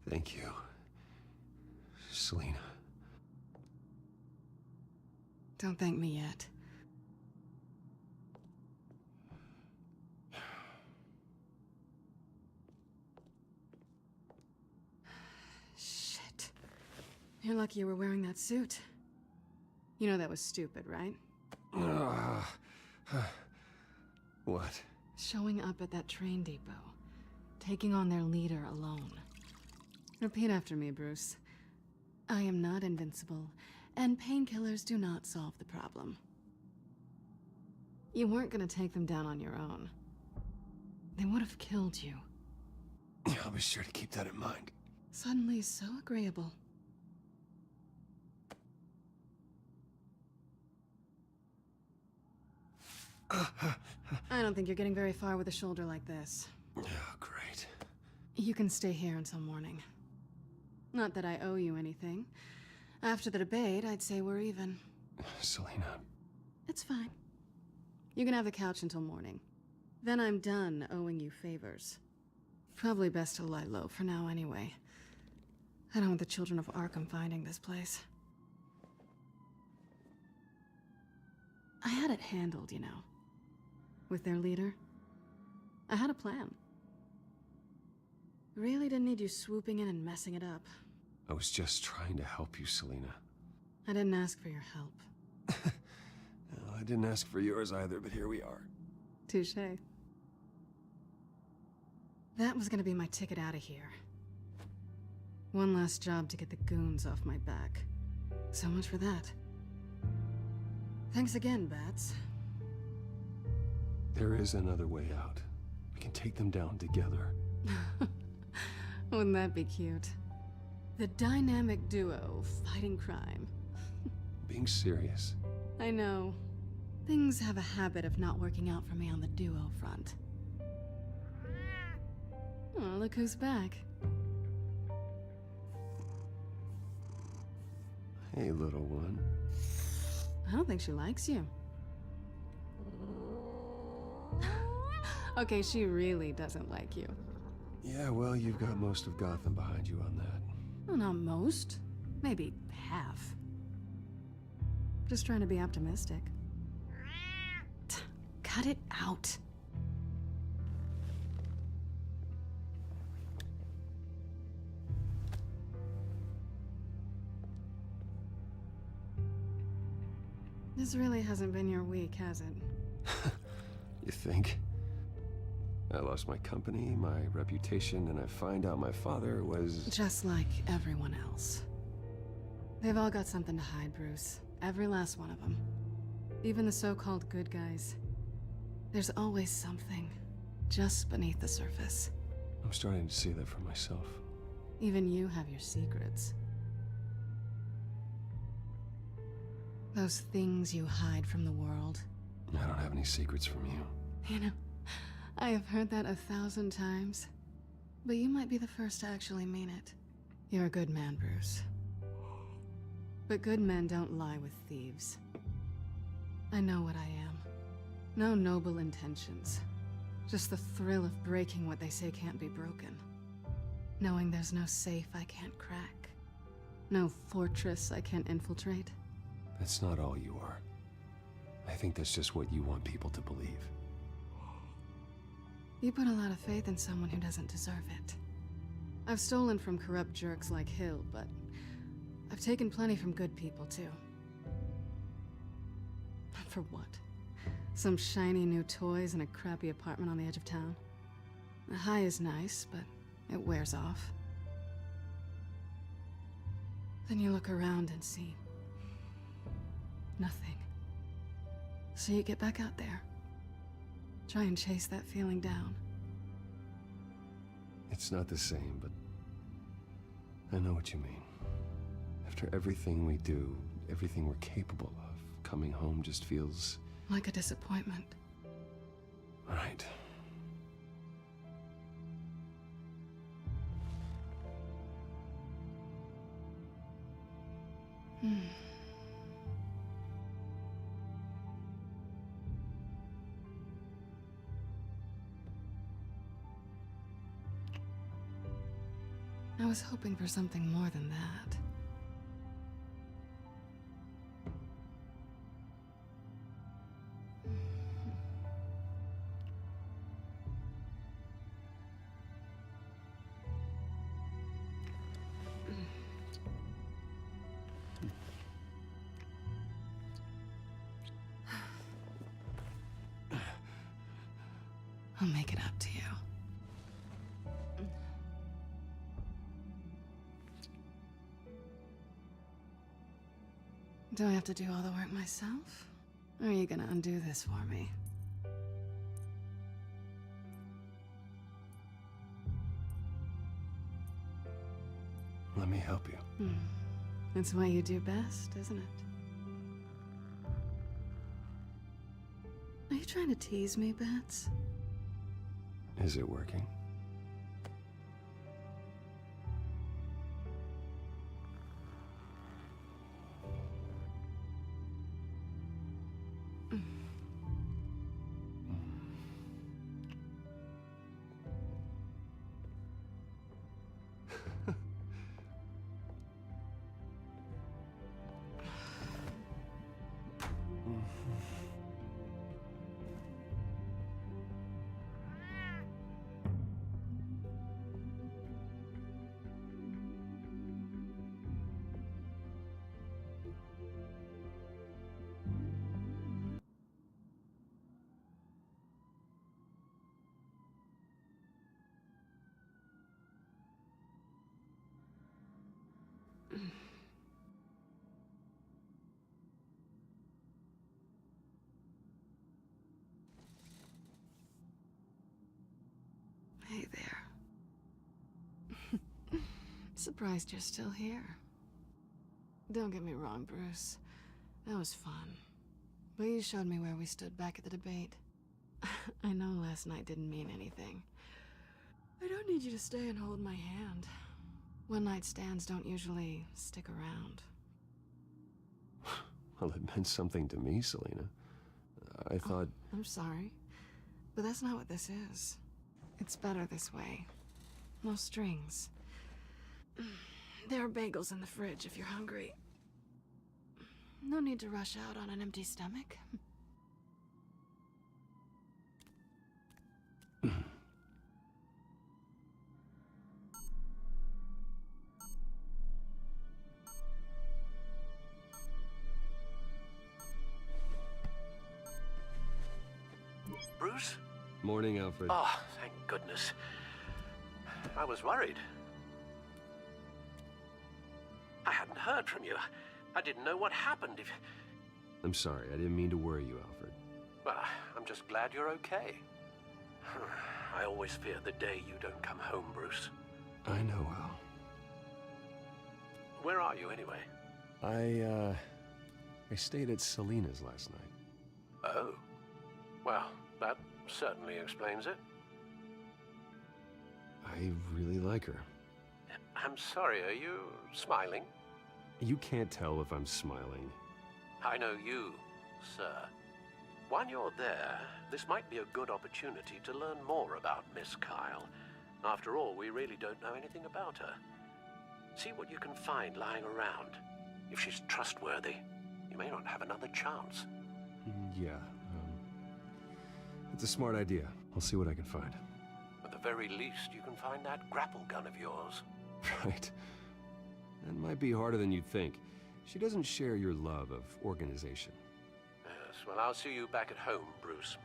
Thank you, Selena. Don't thank me yet. Shit. You're lucky you were wearing that suit. You know that was stupid, right? What? Showing up at that train depot. Taking on their leader alone. Repeat after me, Bruce. I am not invincible, and painkillers do not solve the problem. You weren't gonna take them down on your own. They would have killed you. I'll be sure to keep that in mind. Suddenly so agreeable. I don't think you're getting very far with a shoulder like this. Oh, great. You can stay here until morning. Not that I owe you anything. After the debate, I'd say we're even. Selena. It's fine. You can have the couch until morning. Then I'm done owing you favors. Probably best to lie low for now anyway. I don't want the children of Arkham finding this place. I had it handled, you know. With their leader. I had a plan. Really didn't need you swooping in and messing it up. I was just trying to help you, Selena. I didn't ask for your help. Well, I didn't ask for yours either, but here we are. Touché. That was gonna be my ticket out of here. One last job to get the goons off my back. So much for that. Thanks again, Bats. There is another way out. We can take them down together. Wouldn't that be cute? The dynamic duo fighting crime. Being serious. I know. Things have a habit of not working out for me on the duo front. Oh, look who's back. Hey, little one. I don't think she likes you. Okay, she really doesn't like you. Yeah, well, you've got most of Gotham behind you on that. Well, not most. Maybe half. Just trying to be optimistic. Cut it out. This really hasn't been your week, has it? You think? I lost my company, my reputation, and I find out my father was... Just like everyone else. They've all got something to hide, Bruce. Every last one of them. Even the so-called good guys. There's always something just beneath the surface. I'm starting to see that for myself. Even you have your secrets. Those things you hide from the world. I don't have any secrets from you. You know, I have heard that 1,000 times. But you might be the first to actually mean it. You're a good man, Bruce. But good men don't lie with thieves. I know what I am. No noble intentions. Just the thrill of breaking what they say can't be broken. Knowing there's no safe I can't crack. No fortress I can't infiltrate. That's not all you are. I think that's just what you want people to believe. You put a lot of faith in someone who doesn't deserve it. I've stolen from corrupt jerks like Hill, but I've taken plenty from good people, too. For what? Some shiny new toys and a crappy apartment on the edge of town? The high is nice, but it wears off. Then you look around and see nothing. So you get back out there. Try and chase that feeling down. It's not the same, but I know what you mean. After everything we do, everything we're capable of, coming home just feels... like a disappointment. Right. I was hoping for something more than that. I'll make it up to you. Do I have to do all the work myself? Or are you gonna undo this for me? Let me help you. It's what you do best, isn't it? Are you trying to tease me, Bats? Is it working? Hey there. Surprised you're still here. Don't get me wrong, Bruce. That was fun. But you showed me where we stood back at the debate. I know last night didn't mean anything. I don't need you to stay and hold my hand. One-night stands don't usually stick around. Well, it meant something to me, Selena. I thought... Oh, I'm sorry. But that's not what this is. It's better this way. No strings. There are bagels in the fridge if you're hungry. No need to rush out on an empty stomach. Bruce? Morning, Alfred. Oh, thank goodness. I was worried. I hadn't heard from you. I didn't know what happened if... I'm sorry, I didn't mean to worry you, Alfred. Well, I'm just glad you're okay. I always fear the day you don't come home, Bruce. I know, Al. Where are you, anyway? I stayed at Selena's last night. Oh. Well, that certainly explains it. I really like her. I'm sorry, are you smiling? You can't tell if I'm smiling. I know you, sir. While you're there, this might be a good opportunity to learn more about Miss Kyle. After all, we really don't know anything about her. See what you can find lying around. If she's trustworthy, you may not have another chance. Yeah, it's a smart idea. I'll see what I can find. At the very least, you can find that grapple gun of yours. Right. That might be harder than you'd think. She doesn't share your love of organization. Yes, well, I'll see you back at home, Bruce.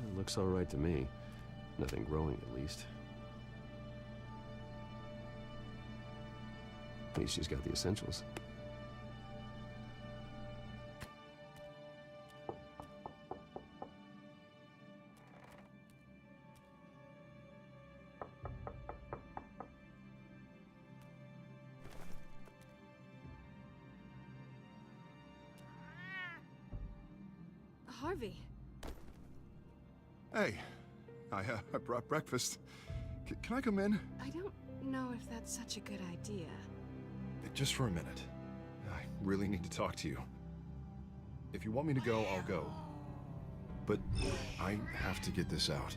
It looks all right to me. Nothing growing, at least. At least she's got the essentials. Harvey. Hey, I brought breakfast. Can I come in? I don't know if that's such a good idea. Just for a minute. I really need to talk to you. If you want me to go, I'll go. But I have to get this out.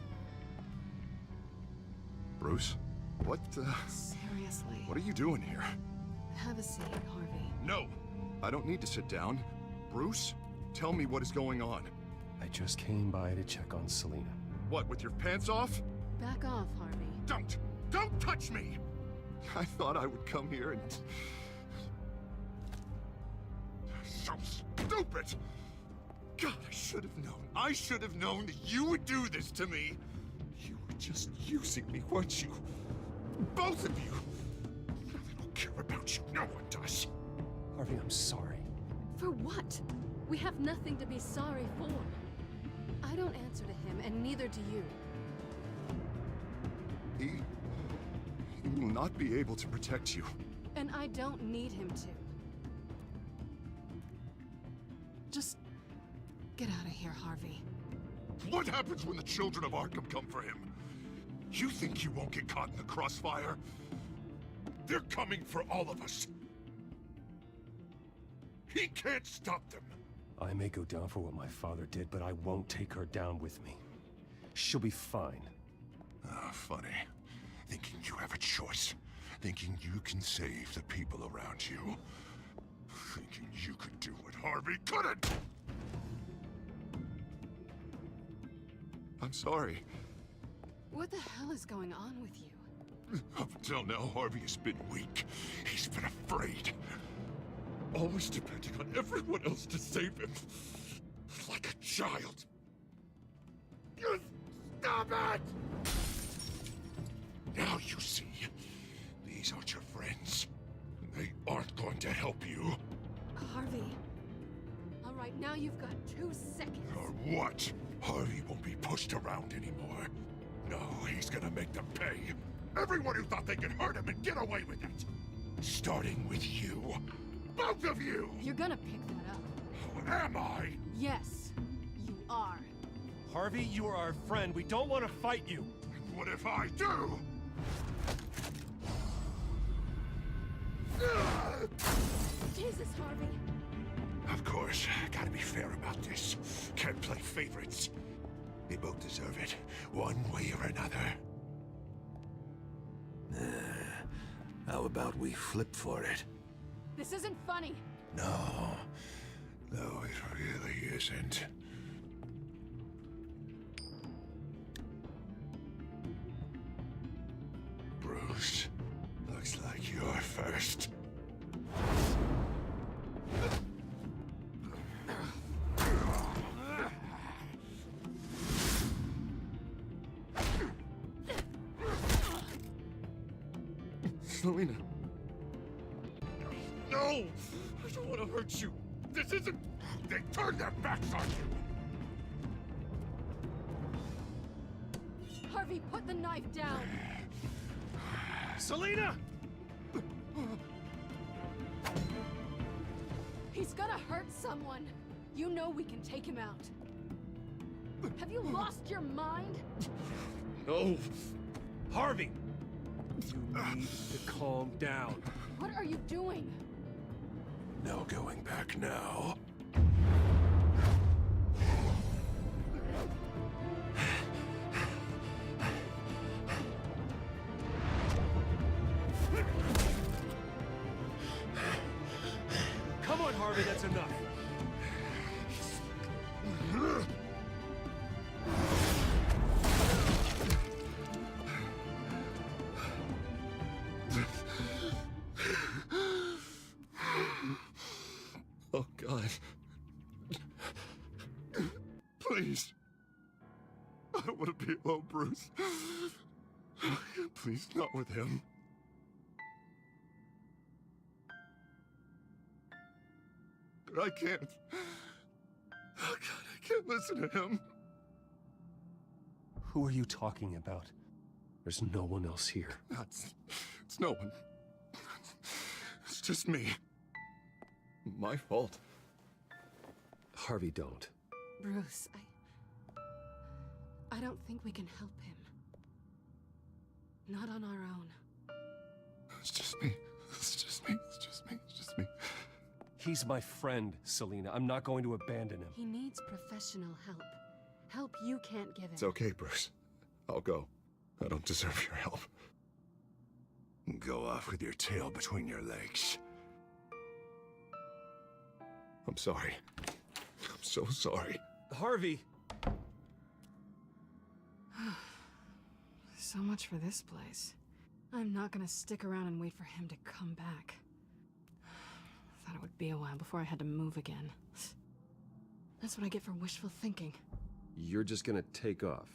Bruce? What, Seriously. What are you doing here? Have a seat, Harvey. No! I don't need to sit down. Bruce, tell me what is going on. I just came by to check on Selena. What, with your pants off? Back off, Harvey. Don't touch me! I thought I would come here and... So stupid! God, I should have known. I should have known that you would do this to me. You were just using me, weren't you? Both of you. I don't care about you. No one does. Harvey, I'm sorry. For what? We have nothing to be sorry for. I don't answer to him, and neither do you. He will not be able to protect you. And I don't need him to. Just get out of here, Harvey. What happens when the children of Arkham come for him? You think you won't get caught in the crossfire? They're coming for all of us. He can't stop them. I may go down for what my father did, but I won't take her down with me. She'll be fine. Ah, funny. Thinking you have a choice. Thinking you can save the people around you. Thinking you could do what Harvey couldn't! I'm sorry. What the hell is going on with you? Up until now, Harvey has been weak. He's been afraid. Always depending on everyone else to save him. Like a child. You stop it! Now you see. These aren't your friends. They aren't going to help you. Harvey. All right, now you've got 2 seconds. Or what? Harvey won't be pushed around anymore. No, he's gonna make them pay. Everyone who thought they could hurt him and get away with it. Starting with you. Both of you! You're gonna pick that up. Am I? Yes, you are. Harvey, you are our friend. We don't want to fight you. What if I do? Jesus, Harvey. Of course, gotta be fair about this. Can't play favorites. They both deserve it, one way or another. How about we flip for it? This isn't funny. No, it really isn't. Bruce, looks like you're first. Selena. No! I don't want to hurt you. This isn't... They turned their backs on you. Harvey, put the knife down. Selena! He's gonna hurt someone. You know we can take him out. Have you lost your mind? No. Harvey! You need to calm down. What are you doing? No going back now. Come on, Harvey, that's enough. Oh, God. Please. I don't want to be alone, Bruce. Please, not with him. But I can't. Oh, God, I can't listen to him. Who are you talking about? There's no one else here. It's no one. It's just me. My fault. Harvey, don't. Bruce, I don't think we can help him. Not on our own. It's just me. It's just me. It's just me. It's just me. He's my friend, Selena. I'm not going to abandon him. He needs professional help. Help you can't give him. It's okay, Bruce. I'll go. I don't deserve your help. Go off with your tail between your legs. I'm sorry. I'm so sorry. Harvey! So much for this place. I'm not gonna stick around and wait for him to come back. Thought it would be a while before I had to move again. That's what I get for wishful thinking. You're just gonna take off.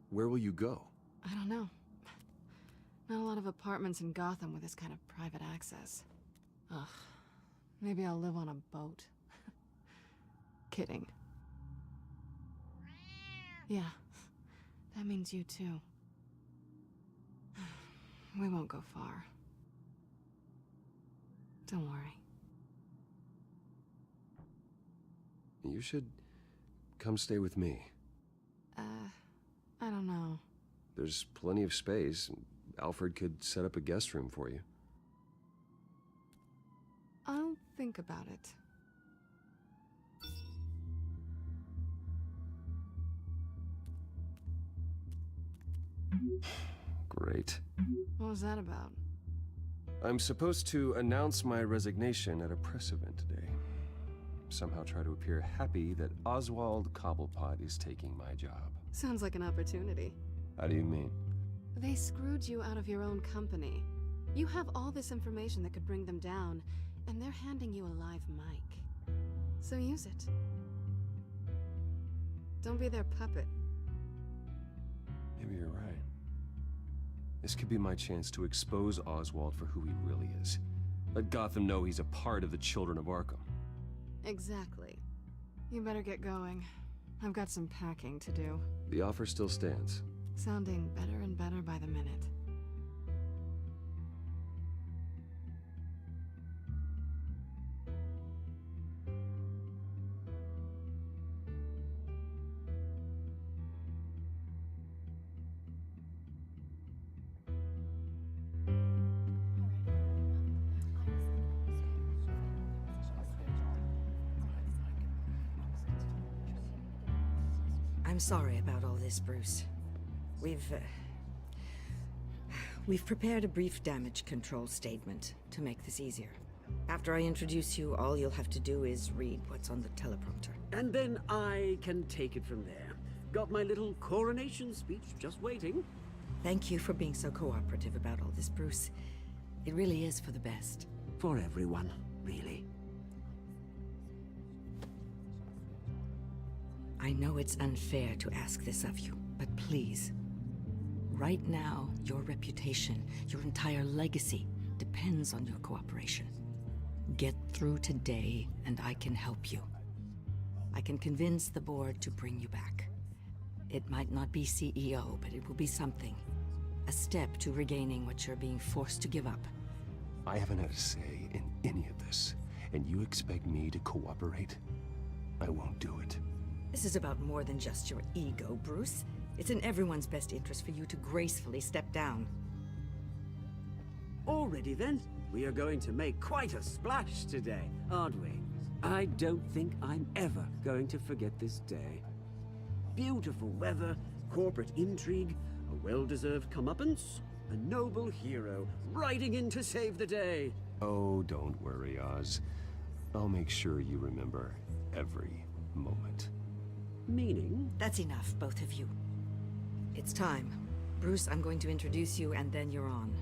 Where will you go? I don't know. Not a lot of apartments in Gotham with this kind of private access. Ugh. Maybe I'll live on a boat. Kidding. Yeah. That means you too. We won't go far. Don't worry. You should come stay with me. I don't know. There's plenty of space. Alfred could set up a guest room for you. I'll think about it. Great. What was that about? I'm supposed to announce my resignation at a press event today. Somehow try to appear happy that Oswald Cobblepot is taking my job. Sounds like an opportunity. How do you mean? They screwed you out of your own company. You have all this information that could bring them down, and they're handing you a live mic. So use it. Don't be their puppet. Maybe you're right. This could be my chance to expose Oswald for who he really is. Let Gotham know he's a part of the Children of Arkham. Exactly. You better get going. I've got some packing to do. The offer still stands. Sounding better and better by the minute. I'm sorry about all this, Bruce. We've prepared a brief damage control statement to make this easier. After I introduce you, all you'll have to do is read what's on the teleprompter. And then I can take it from there. Got my little coronation speech just waiting. Thank you for being so cooperative about all this, Bruce. It really is for the best. For everyone, really. I know it's unfair to ask this of you, but please. Right now, your reputation, your entire legacy, depends on your cooperation. Get through today, and I can help you. I can convince the board to bring you back. It might not be CEO, but it will be something. A step to regaining what you're being forced to give up. I haven't had a say in any of this, and you expect me to cooperate? I won't do it. This is about more than just your ego, Bruce. It's in everyone's best interest for you to gracefully step down. Already then, we are going to make quite a splash today, aren't we? I don't think I'm ever going to forget this day. Beautiful weather, corporate intrigue, a well-deserved comeuppance, a noble hero riding in to save the day. Oh, don't worry, Oz. I'll make sure you remember every moment. Meaning? That's enough, both of you. It's time. Bruce, I'm going to introduce you, and then you're on.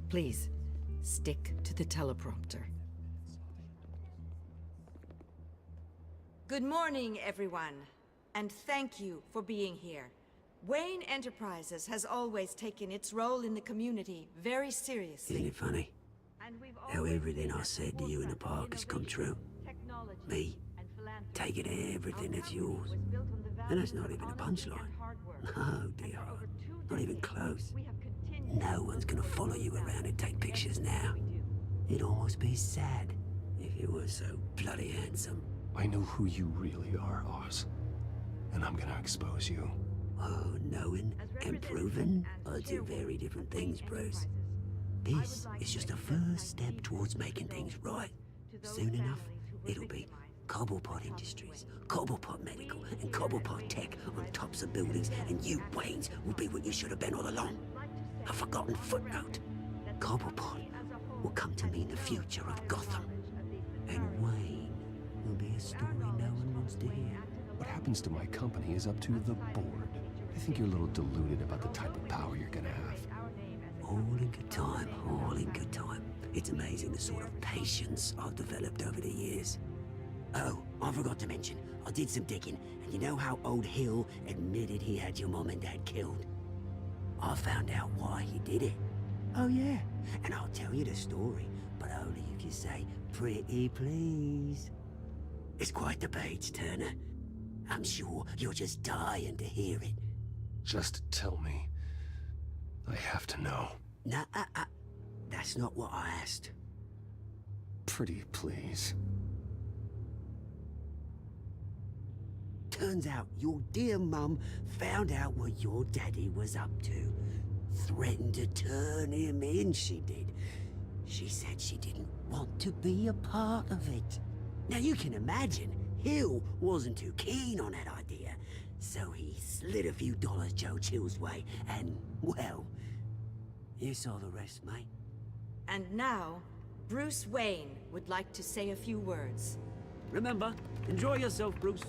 Please, stick to the teleprompter. Good morning, everyone, and thank you for being here. Wayne Enterprises has always taken its role in the community very seriously. Isn't it funny? How everything I said to you in the park has come true. Me, taking everything that's yours. And that's not even a punchline. No, dear. Not even close. No one's gonna follow you around and take pictures now. It'd almost be sad if you were so bloody handsome. I know who you really are, Oz. And I'm gonna expose you. Oh, knowing and proving are two very different things, Bruce. This is just a first step towards making things right. Soon enough, it'll be Cobblepot Industries, Cobblepot Medical, and Cobblepot Tech on tops of buildings, and you, Waynes, will be what you should have been all along. A forgotten footnote. Cobblepot will come to mean the future of Gotham. And Wayne will be a story no one wants to hear. What happens to my company is up to the board. I think you're a little deluded about the type of power you're gonna have. All in good time, all in good time. It's amazing the sort of patience I've developed over the years. Oh, I forgot to mention, I did some digging, and you know how old Hill admitted he had your mom and dad killed? I found out why he did it. Oh yeah, and I'll tell you the story, but only if you say, pretty please. It's quite the page, Turner. I'm sure you're just dying to hear it. Just tell me. I have to know. Nah, that's not what I asked. Pretty please. Turns out your dear mum found out what your daddy was up to. Threatened to turn him in, she did. She said she didn't want to be a part of it. Now you can imagine, Hill wasn't too keen on that idea. So he slid a few dollars Joe Chill's way, and, well, you saw the rest, mate. And now, Bruce Wayne would like to say a few words. Remember, enjoy yourself, Bruce.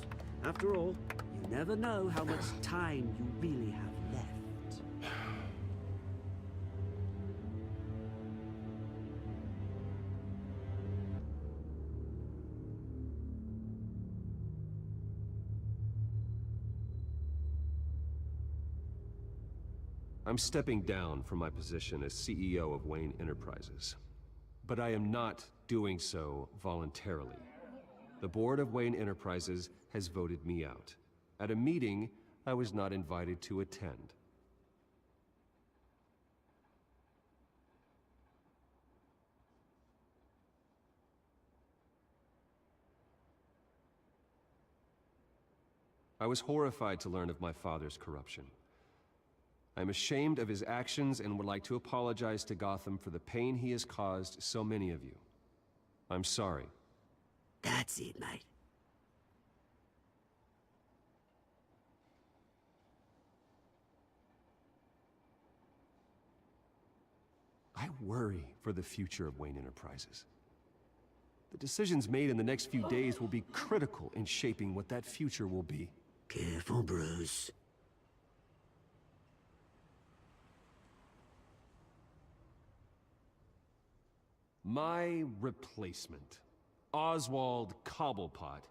After all, you never know how much time you really have left. I'm stepping down from my position as CEO of Wayne Enterprises. But I am not doing so voluntarily. The board of Wayne Enterprises has voted me out. At a meeting I was not invited to attend. I was horrified to learn of my father's corruption. I'm ashamed of his actions and would like to apologize to Gotham for the pain he has caused so many of you. I'm sorry. That's it, mate. I worry for the future of Wayne Enterprises. The decisions made in the next few days will be critical in shaping what that future will be. Careful, Bruce. My replacement, Oswald Cobblepot,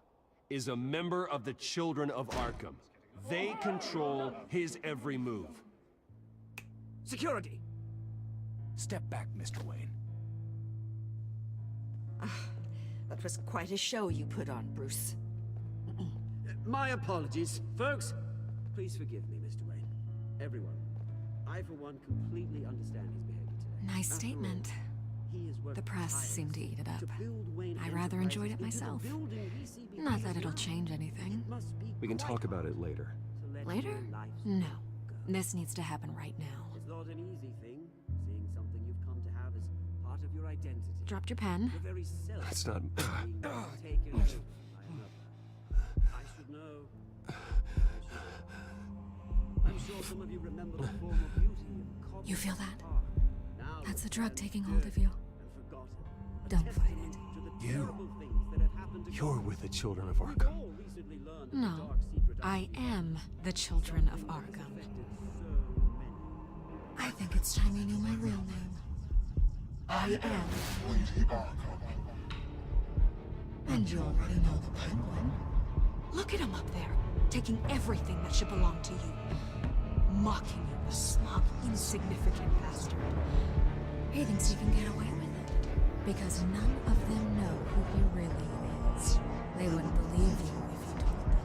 is a member of the Children of Arkham. They control his every move. Security! Step back, Mr. Wayne. That was quite a show you put on, Bruce. My apologies. Folks, please forgive me, Mr. Wayne. Everyone. I, for one, completely understand his behavior today. Nice statement. The press seemed to eat it up. I rather enjoyed it myself. Not that it'll change anything. We can talk about it later. Later? No. This needs to happen right now. It's not an easy thing, seeing something you've come to have as part of your identity. Dropped your pen. The very self That's not... being taken over by another. I should know. I'm sure some of you remember the form of beauty of You feel that? That's the drug taking hold of you. Don't fight it. You're with the Children of Arkham. No. I am the Children of Arkham. I think it's time you knew my real name. I am Lady Arkham. And you already know the Penguin. Look at him up there, taking everything that should belong to you. Mocking you, the smug, insignificant bastard. He thinks he can get away with it, because none of them know who he really is. They wouldn't believe you if you told them.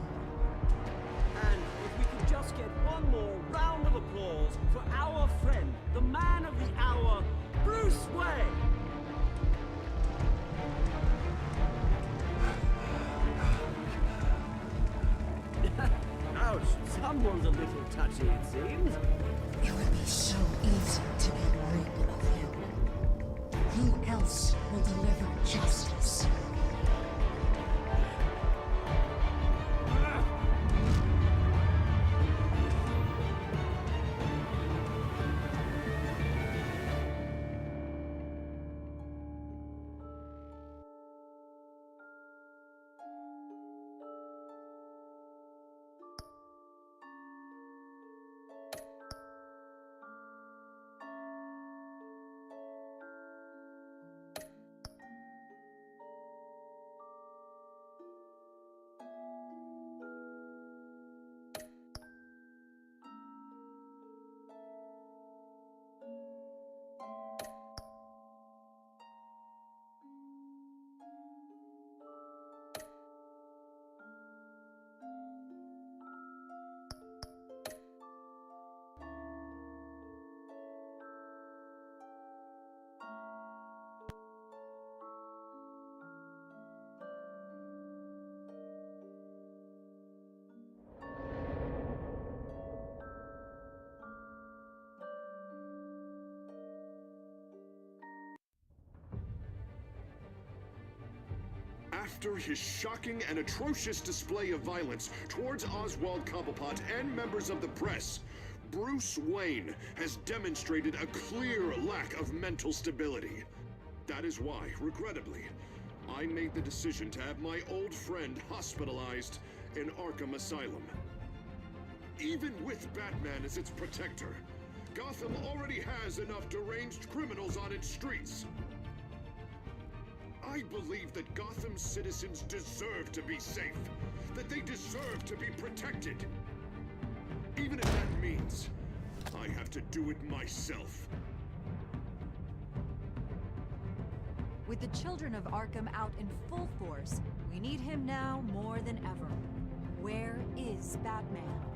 And if we could just get one more round of applause for our friend, the man of the hour, Bruce Wayne! Ouch, some Someone's a little touchy, it seems. It would be so easy to get rid of him. Who else will deliver justice? After his shocking and atrocious display of violence towards Oswald Cobblepot and members of the press, Bruce Wayne has demonstrated a clear lack of mental stability. That is why, regrettably, I made the decision to have my old friend hospitalized in Arkham Asylum. Even with Batman as its protector, Gotham already has enough deranged criminals on its streets. I believe that Gotham's citizens deserve to be safe, that they deserve to be protected. Even if that means I have to do it myself. With the children of Arkham out in full force, we need him now more than ever. Where is Batman?